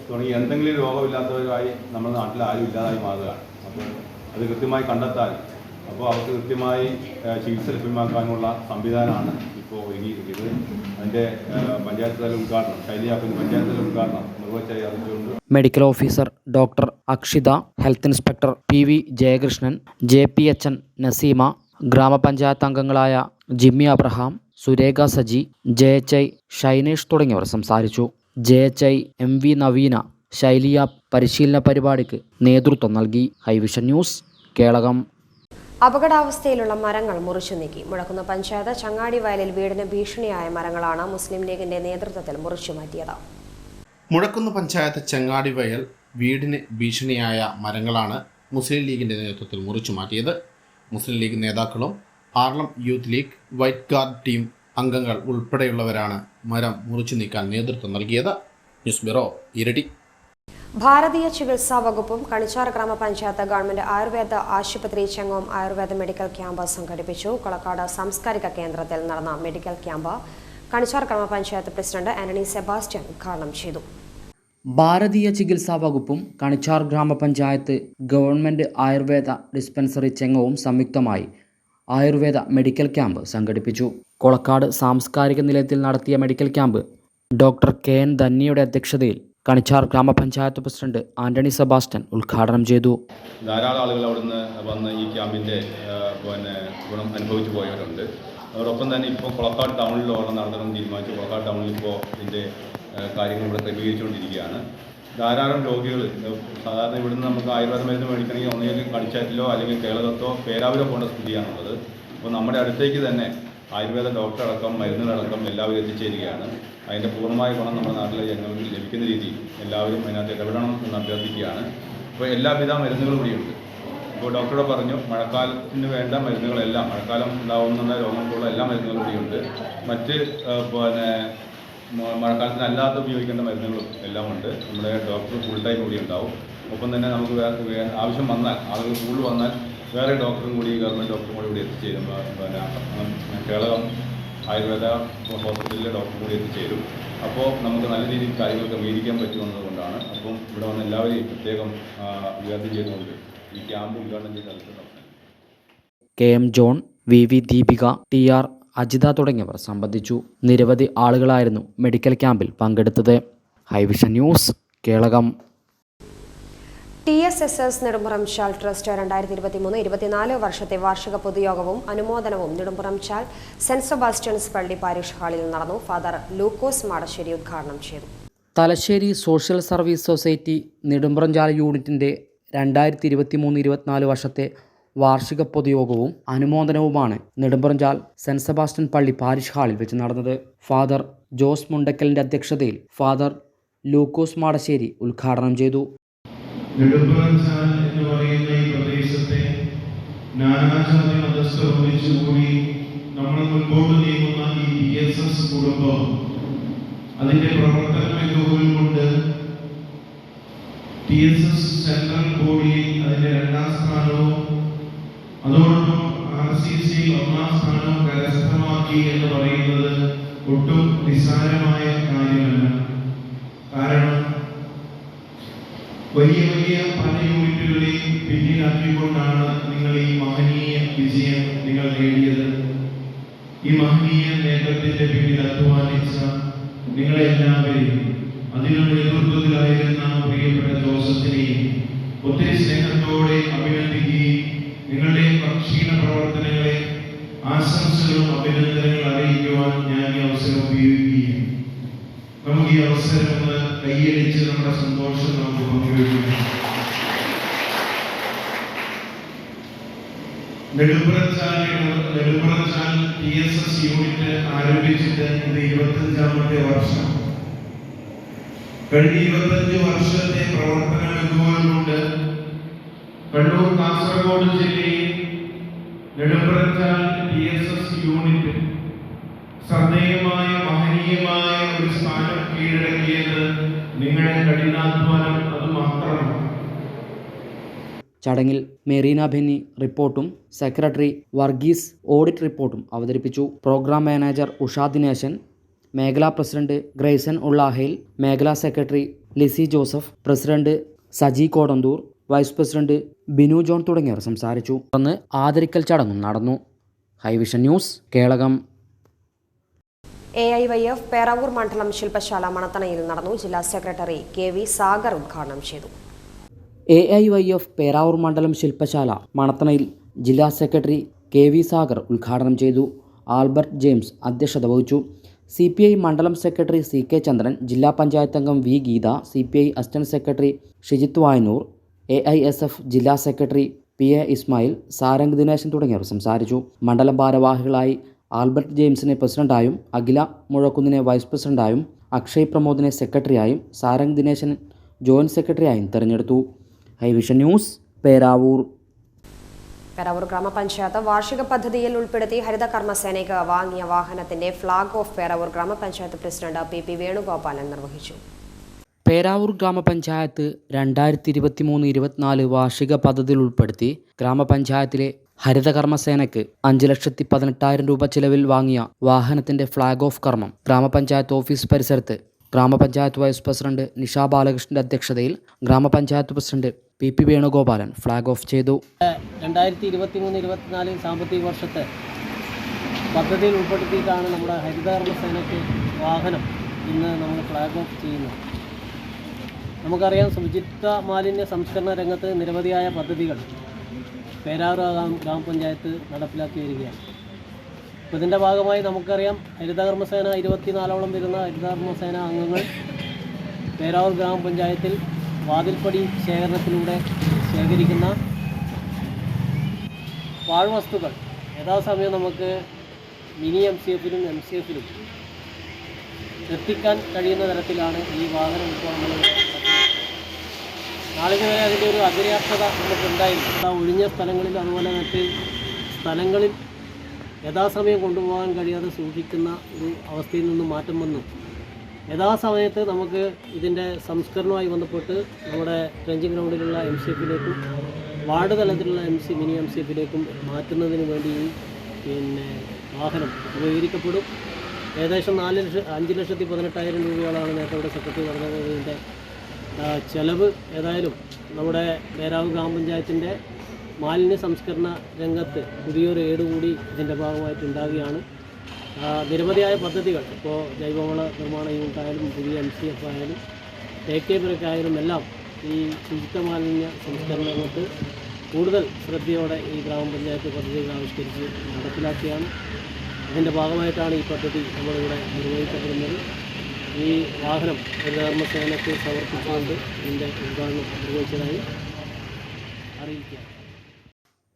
O: തുടങ്ങി എന്തെങ്കിലും രോഗമില്ലാത്തവരായി നമ്മുടെ നാട്ടിൽ ആരും ഇല്ലാതായി മാറുകയാണ്. അപ്പോൾ അത് കൃത്യമായി കണ്ടെത്താൻ, അപ്പോൾ അവർക്ക് കൃത്യമായി ചികിത്സ ലഭ്യമാക്കാനുള്ള സംവിധാനമാണ് ഇപ്പോൾ ഒരുങ്ങിയിരിക്കുന്നത്. അതിൻ്റെ പഞ്ചായത്ത് തല ഉദ്ഘാടനം, ശൈലി ആപ്പിൻ്റെ പഞ്ചായത്ത് തല ഉദ്ഘാടനം നിർവഹിച്ചായി അറിയിച്ചുകൊണ്ട്
J: medical officer doctor Akshitha, health inspector P V Jayakrishnan, JPHN Naseema, grama panchayat അംഗങ്ങളായ ജിമ്മി അബ്രഹാം, സുരേഖ സജി, JHI ഷൈനേഷ് തുടങ്ങിയവർ സംസാരിച്ചു. JHI MV നവീന ശൈലി ആപ്പ് പരിശീലന പരിപാടിക്ക് നേതൃത്വം നൽകി. ഹൈവിഷൻ ന്യൂസ്, കേളകം.
A: അപകടാവസ്ഥയിലുള്ള മരങ്ങൾ മുറിച്ചു നീക്കി. മുഴക്കുന്ന് പഞ്ചായത്ത് ചങ്ങാടി വയലിൽ വീടിന് ഭീഷണിയായ മരങ്ങളാണ് മുസ്ലിം ലീഗിന്റെ നേതൃത്വത്തിൽ മുറിച്ചു മാറ്റിയത്.
B: മുഴക്കുന്ന് പഞ്ചായത്ത് ചങ്ങാടി വയൽ വീടിന് ഭീഷണിയായ മരങ്ങളാണ് മുസ്ലിം ലീഗിന്റെ നേതൃത്വത്തിൽ മുറിച്ചു മാറ്റിയത്. മുസ്ലിം ലീഗ് നേതാക്കളും Aralam youth league, white guard team അംഗങ്ങൾ ഉൾപ്പെടെയുള്ളവരാണ് മരം മുറിച്ചു നീക്കാൻ നേതൃത്വം നൽകിയത്. ന്യൂസ് ബ്യൂറോ, ഇരട്ടി.
A: ഭാരതീയ ചികിത്സാ വകുപ്പും കണിച്ചാർ ഗ്രാമപഞ്ചായത്ത് ഗവൺമെന്റ് ആയുർവേദ ആശുപത്രി ചെങ്ങോം ആയുർവേദ മെഡിക്കൽ ക്യാമ്പ് സംഘടിപ്പിച്ചു. കൊളക്കാട് സാംസ്കാരിക കേന്ദ്രത്തിൽ നടന്ന മെഡിക്കൽ ക്യാമ്പ് കണിച്ചാർ ഗ്രാമപഞ്ചായത്ത് പ്രസിഡന്റ് ആന്റണി സെബാസ്റ്റ്യൻ ഉദ്ഘാടനം ചെയ്തു.
J: ഭാരതീയ ചികിത്സാ വകുപ്പും കണിച്ചാർ ഗ്രാമപഞ്ചായത്ത് ഗവൺമെന്റ് ആയുർവേദ ഡിസ്പെൻസറി ചെങ്ങവും സംയുക്തമായി ആയുർവേദ മെഡിക്കൽ ക്യാമ്പ് സംഘടിപ്പിച്ചു. കൊളക്കാട് സാംസ്കാരിക നിലയത്തിൽ നടത്തിയ മെഡിക്കൽ ക്യാമ്പ് ഡോക്ടർ KN ധന്യയുടെ അധ്യക്ഷതയിൽ കണിച്ചാർ ഗ്രാമപഞ്ചായത്ത് പ്രസിഡന്റ് ആന്റണി സെബാസ്റ്റ്യൻ ഉദ്ഘാടനം ചെയ്തു.
O: ധാരാളം ആളുകൾ അവിടുന്ന് വന്ന് ഈ ക്യാമ്പിൻ്റെ ഗുണം അനുഭവിച്ചു പോയവരുണ്ട്. അതോടൊപ്പം തന്നെ ഇപ്പോൾ കൊളക്കാട് ടൗണിൽ ഓർമ്മ നടത്തണം തീരുമാനിച്ചു. കൊളക്കാട് ടൗണിൽ ഇപ്പോൾ ഇതിൻ്റെ കാര്യങ്ങൾ ഇവിടെ ക്രമീകരിച്ചുകൊണ്ടിരിക്കുകയാണ്. ധാരാളം രോഗികൾ സാധാരണ ഇവിടുന്ന് നമുക്ക് ആയുർവേദ മരുന്ന് മേടിക്കണമെങ്കിൽ ഒന്നുകിൽ കണിച്ചാറ്റിലോ അല്ലെങ്കിൽ കേരളത്തോ പേരാവൂരോ പോകേണ്ട സ്ഥിതിയാണുള്ളത്. അപ്പോൾ നമ്മുടെ അടുത്തേക്ക് തന്നെ ആയുർവേദ ഡോക്ടറടക്കം മരുന്നുകളടക്കം എല്ലാവരും എത്തിച്ചേരുകയാണ്. അതിൻ്റെ പൂർണ്ണമായ ഗുണം നമ്മുടെ നാട്ടിലെ ജനങ്ങൾക്ക് ലഭിക്കുന്ന രീതിയിൽ എല്ലാവരും അതിനകത്ത് ഇടപെടണം എന്ന് അഭ്യർത്ഥിക്കുകയാണ്. അപ്പോൾ എല്ലാവിധ മരുന്നുകളും കൂടിയുണ്ട്. ഇപ്പോൾ ഡോക്ടറോട് പറഞ്ഞു, മഴക്കാലത്തിന് വേണ്ട മരുന്നുകളെല്ലാം, മഴക്കാലം ഉണ്ടാകുന്ന രോഗങ്ങൾക്കുള്ള എല്ലാ മരുന്നുകളും കൂടിയുണ്ട്. മറ്റ് മഴക്കാലത്തിനല്ലാതെ ഉപയോഗിക്കേണ്ട മരുന്നുകളും എല്ലാം ഉണ്ട്. നമ്മുടെ ഡോക്ടർ ഫുൾ ടൈം കൂടി ഉണ്ടാവും. ഒപ്പം തന്നെ നമുക്ക് ആവശ്യം വന്നാൽ, ആളുകൾ കൂടുതൽ വന്നാൽ വേറെ ഡോക്ടറും കൂടി, ഗവൺമെൻറ് ഡോക്ടറും കൂടി ഇവിടെ എത്തിച്ചേരും. കേരളം ആയുർവേദ ഹോസ്പിറ്റലിലെ ഡോക്ടറും കൂടി എത്തിച്ചേരും. അപ്പോൾ നമുക്ക് നല്ല രീതിയിൽ കാര്യങ്ങൾ ക്രമീകരിക്കാൻ പറ്റുമെന്നതുകൊണ്ടാണ്. അപ്പം ഇവിടെ വന്ന് എല്ലാവരെയും പ്രത്യേകം അഭിവാദ്യം ചെയ്തുകൊണ്ട് ഈ ക്യാമ്പ് ഉദ്ഘാടനം ചെയ്ത്
J: KM John, VV Deepika, TR Ajitha തുടങ്ങിയവർ സംബന്ധിച്ചു. നിരവധി ആളുകളായിരുന്നു മെഡിക്കൽ ക്യാമ്പിൽ പങ്കെടുത്തത്. Hivision news, Kelakam.
A: TSSS Nedumpuramchal trust 2023-24 വർഷത്തെ വാർഷിക പൊതുയോഗവും അനുമോദനവും നെടുമ്പുറംചാൽ സെന്റ് സെബാസ്റ്റ്യൻസ് പള്ളി പാരിഷ് ഹാളിൽ നടന്നു. ഫാദർ ലൂക്കോസ് മാടശ്ശേരി ഉദ്ഘാടനം ചെയ്തു.
J: Thalassery social service society Nedumpuramchal യൂണിറ്റിൻ്റെ 2023-24 വർഷത്തെ വാർഷിക പൊതുയോഗവും അനുമോദനവുമാണ് നെടുമ്പുറംചാൽ സെന്റ് സെബാസ്റ്റ്യൻ പള്ളി പാരിഷ് ഹാളിൽ വെച്ച് നടന്നത്. ഫാദർ ജോസ് മുണ്ടക്കലിൻ്റെ അധ്യക്ഷതയിൽ ഫാദർ ലൂക്കോസ് മാടശ്ശേരി ഉദ്ഘാടനം ചെയ്തു.
L: നെടുമ്പുറംചാൽ എന്ന് പറയുന്ന ഈ പ്രദേശത്തെ നാനാജാതി മതസ്ഥർ ഒന്നിച്ചുകൂടി നമ്മൾ മുൻപോട്ട് നീങ്ങുന്ന ഈ TSS കുടുംബം അതിന്റെ പ്രവർത്തന മികവുകൾ കൊണ്ട് TSS സെൻട്രൽ ബോഡിയിൽ അതിന്റെ 2ാം സ്ഥാനവും അതോടൊപ്പം RCC 1ാം സ്ഥാനവും കരസ്ഥമാക്കി എന്ന് പറയുന്നത് ഒട്ടും നിസ്സാരമായ കാര്യമല്ല. കാരണം വലിയ വലിയ പല യൂണിറ്റുകളെയും പിന്നിലാക്കിക്കൊണ്ടാണ് നിങ്ങൾ ഈ മഹനീയ വിജയം നിങ്ങൾ നേടിയത്. ഈ മഹനീയ നേതൃത്വത്തിന്റെ പിന്നിൽ അധ്വാനിച്ച നിങ്ങളെല്ലാവരെയും അതിനുള്ള നേതൃത്വത്തിലായിരുന്ന പ്രിയപ്പെട്ട ജോസഫിനെയും ഒത്തിരി സ്നേഹത്തോടെ അഭിനന്ദിക്കുകയും നിങ്ങളുടെ ക്ഷീണ പ്രവർത്തനങ്ങളെ ആശംസകളും അഭിനന്ദനങ്ങൾ അറിയിക്കുവാൻ ഞാൻ ഈ അവസരം ഉപയോഗിക്കുകയും നമുക്ക് ഈ അവസരം ഒന്ന് കൈയടിച്ച് നമ്മുടെ സന്തോഷം നമുക്ക് പങ്കുവയ്ക്കാം. നെടുമ്പുറച്ചാൽ TSS യൂണിറ്റ് ആരംഭിച്ചിട്ട് ഇത് 25ാമത്തെ വർഷം. കഴിഞ്ഞ 25 വർഷത്തെ പ്രവർത്തന മികവുകൾ കൊണ്ട് കണ്ണൂർ കാസർഗോഡ് ജില്ലയിൽ നെടുമ്പുറച്ചാൽ TSS യൂണിറ്റ് ശ്രദ്ധേയമായ മഹനീയമായ ഒരു സ്ഥാനം കീഴടക്കിയത് നിങ്ങളുടെ കഠിനാധ്വാനം അത് മാത്രമാണ്.
J: ചടങ്ങിൽ മെറീന ബെന്നി റിപ്പോർട്ടും സെക്രട്ടറി വർഗീസ് ഓഡിറ്റ് റിപ്പോർട്ടും അവതരിപ്പിച്ചു. പ്രോഗ്രാം മാനേജർ ഉഷാ ദിനേശൻ, മേഖലാ പ്രസിഡന്റ് ഗ്രേസൻ ഉള്ളാഹേൽ, മേഖലാ secretary Lissy Joseph, president Saji Kodanthoor, vice president Binu John തുടങ്ങിയവർ സംസാരിച്ചു. തുടർന്ന് ആദരിക്കൽ ചടങ്ങും നടന്നു. Hivision news, Kelakam.
A: AIYF Peravoor മണ്ഡലം ശില്പശാല മണത്തണയിൽ നടന്നു. ജില്ലാ സെക്രട്ടറി KV സാഗർ ഉദ്ഘാടനം ചെയ്തു.
J: AIYF പേരാവൂർ മണ്ഡലം ശില്പശാല മണത്തണയിൽ ജില്ലാ സെക്രട്ടറി KV സാഗർ ഉദ്ഘാടനം ചെയ്തു. ആൽബർട്ട് ജെയിംസ് അധ്യക്ഷത വഹിച്ചു. CPI മണ്ഡലം സെക്രട്ടറി CK ചന്ദ്രൻ, ജില്ലാ പഞ്ചായത്ത് അംഗം V Geetha, CPI assistant secretary Shijith Vayanur, AISF ജില്ലാ സെക്രട്ടറി PA ഇസ്മായിൽ, സാരംഗ് ദിനേശൻ തുടങ്ങിയവർ സംസാരിച്ചു. മണ്ഡലം ഭാരവാഹികളായി ആൽബർട്ട് ജെയിംസിനെ പ്രസിഡന്റായും, അഖില മുഴക്കുന്നിനെ വൈസ് പ്രസിഡന്റായും, അക്ഷയ് പ്രമോദിനെ സെക്രട്ടറിയായും, സാരംഗ് ദിനേശൻ ജോയിന്റ് സെക്രട്ടറിയായും തെരഞ്ഞെടുത്തു. Hivision news, Peravoor.
A: പേരാവൂർ ഗ്രാമപഞ്ചായത്ത് വാർഷിക പദ്ധതിയിൽ ഉൾപ്പെടുത്തി ഹരിത കർമ്മസേനയ്ക്ക് വാങ്ങിയ വാഹനത്തിന്റെ ഫ്ളാഗ് ഓഫ് പേരാവൂർ ഗ്രാമപഞ്ചായത്ത് പ്രസിഡന്റ് PP വേണുഗോപാലൻ നിർവഹിച്ചു.
J: പേരാവൂർ ഗ്രാമപഞ്ചായത്ത് 2023-24 വാർഷിക പദ്ധതിയിൽ ഉൾപ്പെടുത്തി ഗ്രാമപഞ്ചായത്തിലെ ഹരിതകർമ്മസേനയ്ക്ക് 5,18,000 രൂപ ചിലവിൽ വാങ്ങിയ വാഹനത്തിന്റെ ഫ്ളാഗ് ഓഫ് കർമ്മം ഗ്രാമപഞ്ചായത്ത് ഓഫീസ് പരിസരത്ത് ഗ്രാമപഞ്ചായത്ത് വൈസ് പ്രസിഡന്റ് നിഷ ബാലകൃഷ്ണന്റെ അധ്യക്ഷതയിൽ ഗ്രാമപഞ്ചായത്ത് president PP Venugopalan flag off ചെയ്തു.
P: 2023-24 സാമ്പത്തിക വർഷത്തെ പദ്ധതിയിൽ ഉൾപ്പെടുത്തിയിട്ടാണ് നമ്മുടെ ഹരിതകർമ്മസേനയ്ക്ക് വാഹനം ഇന്ന് നമ്മൾ ഫ്ളാഗ് ഓഫ് ചെയ്യുന്നത്. നമുക്കറിയാം, ശുചിത്വ മാലിന്യ സംസ്കരണ രംഗത്ത് നിരവധിയായ പദ്ധതികൾ പേരാവൂർ ഗ്രാമപഞ്ചായത്ത് നടപ്പിലാക്കി വരികയാണ്. അപ്പോൾ ഇതിൻ്റെ ഭാഗമായി നമുക്കറിയാം, ഹരിതകർമ്മസേന 24ഓളം വരുന്ന ഹരിതകർമ്മസേന അംഗങ്ങൾ പേരാവൂർ ഗ്രാമപഞ്ചായത്തിൽ വാതിൽപ്പടി ശേഖരണത്തിലൂടെ ശേഖരിക്കുന്ന പാഴ്വസ്തുക്കൾ യഥാസമയം നമുക്ക് മിനി MCFലും MCFലും എത്തിക്കാൻ കഴിയുന്ന തരത്തിലാണ് ഈ വാഹനം ഇപ്പോൾ നമ്മൾ നാളിന് വരെ അതിൻ്റെ ഒരു അപര്യാപ്തത നമുക്കുണ്ടായിരുന്നു. ഒഴിഞ്ഞ സ്ഥലങ്ങളിൽ അതുപോലെ മറ്റ് സ്ഥലങ്ങളിൽ യഥാസമയം കൊണ്ടുപോകാൻ കഴിയാതെ സൂക്ഷിക്കുന്ന ഒരു അവസ്ഥയിൽ നിന്ന് മാറ്റം വന്നു. യഥാസമയത്ത് നമുക്ക് ഇതിൻ്റെ സംസ്കരണവുമായി ബന്ധപ്പെട്ട് നമ്മുടെ ട്രെഞ്ചിങ് ഗ്രൗണ്ടിലുള്ള MCFിലേക്കും വാർഡ് തലത്തിലുള്ള മിനി MCFിലേക്കും മാറ്റുന്നതിന് വേണ്ടി വാഹനം ഉപകരിക്കപ്പെടും. ഏകദേശം 5,18,000 രൂപയോളമാണ് നേരത്തെ ഇവിടെ സെക്രട്ടറി പറഞ്ഞത്. ഇതിൻ്റെ ചെലവ് ഏതായാലും നമ്മുടെ പേരാവൂർ ഗ്രാമപഞ്ചായത്തിൻ്റെ മാലിന്യ സംസ്കരണ രംഗത്ത് പുതിയൊരു ഏട് കൂടി ഇതിൻ്റെ ഭാഗമായിട്ടുണ്ടാകുകയാണ്. നിരവധിയായ പദ്ധതികൾ, ഇപ്പോൾ ജൈവവള നിർമ്മാണ യൂണിറ്റ് ആയാലും പുതിയ MCF ആയാലും ടേക്കേബറൊക്കെ ആയാലും എല്ലാം ഈ ശുചിത്വ മാലിന്യ സംസ്കരണ രംഗത്ത് കൂടുതൽ ശ്രദ്ധയോടെ ഈ ഗ്രാമപഞ്ചായത്ത് പദ്ധതികൾ ആവിഷ്കരിച്ച് നടപ്പിലാക്കിയാണ്. ഇതിൻ്റെ ഭാഗമായിട്ടാണ് ഈ പദ്ധതി നമ്മളിവിടെ നിർവഹിക്കപ്പെടുന്നത്. ഈ വാഹനം ഹരിതകർമ്മസേനയ്ക്ക് സമർപ്പിച്ചുകൊണ്ട് ഇതിൻ്റെ ഉദ്ഘാടനം നിർവഹിച്ചതായി അറിയിക്കുക.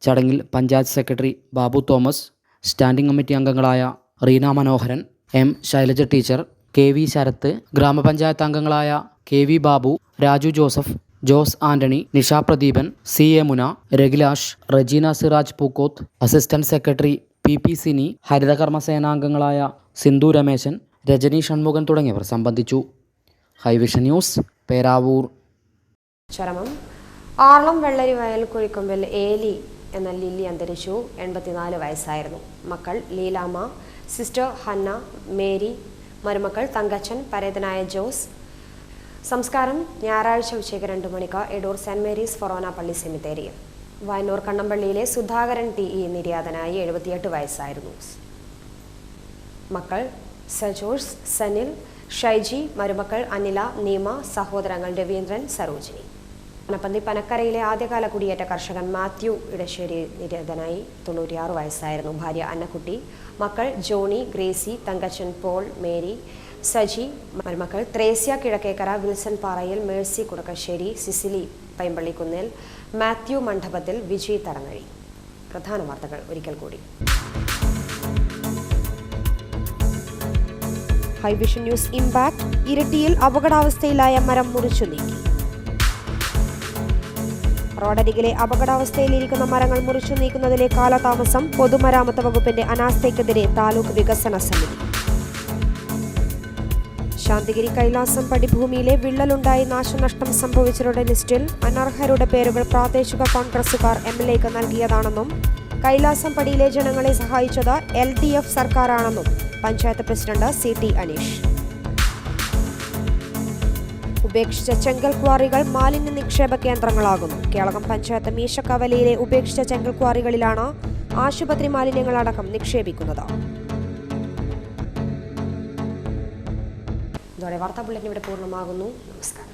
J: ചടങ്ങിൽ panchayat secretary Babu Thomas, standing committee അംഗങ്ങളായ Reena Manoharan, M Shailaja teacher, KV Sharath, ഗ്രാമപഞ്ചായത്ത് അംഗങ്ങളായ KV Babu, Raju Joseph, Jose Antony, Nisha Pradeepan, CA Muna, Ragilash, Rajeena Siraj Pookkoth, assistant secretary PP Sini, ഹരിതകർമ്മ സേനാംഗങ്ങളായ സിന്ധു രമേശൻ, രജനി ഷൺമുഖൻ തുടങ്ങിയവർ സംബന്ധിച്ചു. High vision news, Peravoor.
A: ചരമം. ആർളം വെള്ളരി വയൽ കുഴിക്കൊമ്പിൽ ഏലി എന്ന ലില്ലി അന്തരിച്ചു. 84 വയസ്സായിരുന്നു. മക്കൾ ലീലാമ്മ, സിസ്റ്റർ ഹന്ന, മേരി, മരുമക്കൾ തങ്കച്ചൻ, പരേതനായ ജോസ്. സംസ്കാരം ഞായറാഴ്ച ഉച്ചയ്ക്ക് 2 മണിക്ക് എടൂർ സെന്റ് മേരീസ് ഫൊറോന പള്ളി സെമിത്തേരിയിൽ. വയന്നൂർ കണ്ണമ്പള്ളിയിലെ സുധാകരൻ TE നിര്യാതനായി. 78 വയസ്സായിരുന്നു. മക്കൾ സജോഷ്, സനിൽ, ഷൈജി, മരുമക്കൾ അനില, നീമ, സഹോദരങ്ങൾ രവീന്ദ്രൻ, സരോജിനി. പനപ്പന്തി പനക്കരയിലെ ആദ്യകാല കുടിയേറ്റ കർഷകൻ മാത്യു ഇടശ്ശേരി നിര്യാതനായി. 96 വയസ്സായിരുന്നു. ഭാര്യ അന്നക്കുട്ടി, മക്കൾ Johnny, Gracy, Thankachan, Paul, Mary, Saji, മരുമക്കൾ Thresia Kizhakkekara, Wilson Parayil, Mercy Kudakkassery, Cicily Paimpallikunnil, Mathew Mandapathil, Vijay Thadangazhi. പ്രധാന വാർത്തകൾ ഒരിക്കൽ കൂടി. High vision news impact. ഇരിട്ടിയിൽ അപകടാവസ്ഥയിലായ മരം മുറിച്ചു നീക്കി. റോഡരികിലെ അപകടാവസ്ഥയിലിരിക്കുന്ന മരങ്ങൾ മുറിച്ചു നീക്കുന്നതിലെ കാലതാമസം. പൊതുമരാമത്ത് വകുപ്പിന്റെ അനാസ്ഥയ്ക്കെതിരെ താലൂക്ക് വികസന സമിതി. ശാന്തിഗിരി കൈലാസം പടിഭൂമിയിലെ വിള്ളലുണ്ടായി നാശനഷ്ടം സംഭവിച്ചവരുടെ ലിസ്റ്റിൽ അനർഹരുടെ പേരുകൾ പ്രാദേശിക കോൺഗ്രസുകാർ MLAക്ക് നൽകിയതാണെന്നും കൈലാസം പടിയിലെ ജനങ്ങളെ സഹായിച്ചത് LDF സർക്കാരാണെന്നും പഞ്ചായത്ത് പ്രസിഡന്റ് CT അനീഷ്. ഉപേക്ഷിച്ച ചെങ്കൽ ക്വാറികൾ മാലിന്യ നിക്ഷേപ കേന്ദ്രങ്ങളാകുന്നു. കേളകം പഞ്ചായത്ത് മീശക്കവലയിലെ ഉപേക്ഷിച്ച ചെങ്കൽ ക്വാറികളിലാണ് ആശുപത്രി മാലിന്യങ്ങളടക്കം നിക്ഷേപിക്കുന്നത്. ഇതോടെ വാർത്താ ബുള്ളറ്റിൻ ഇവിടെ പൂർണ്ണമാകുന്നു. നമസ്കാരം.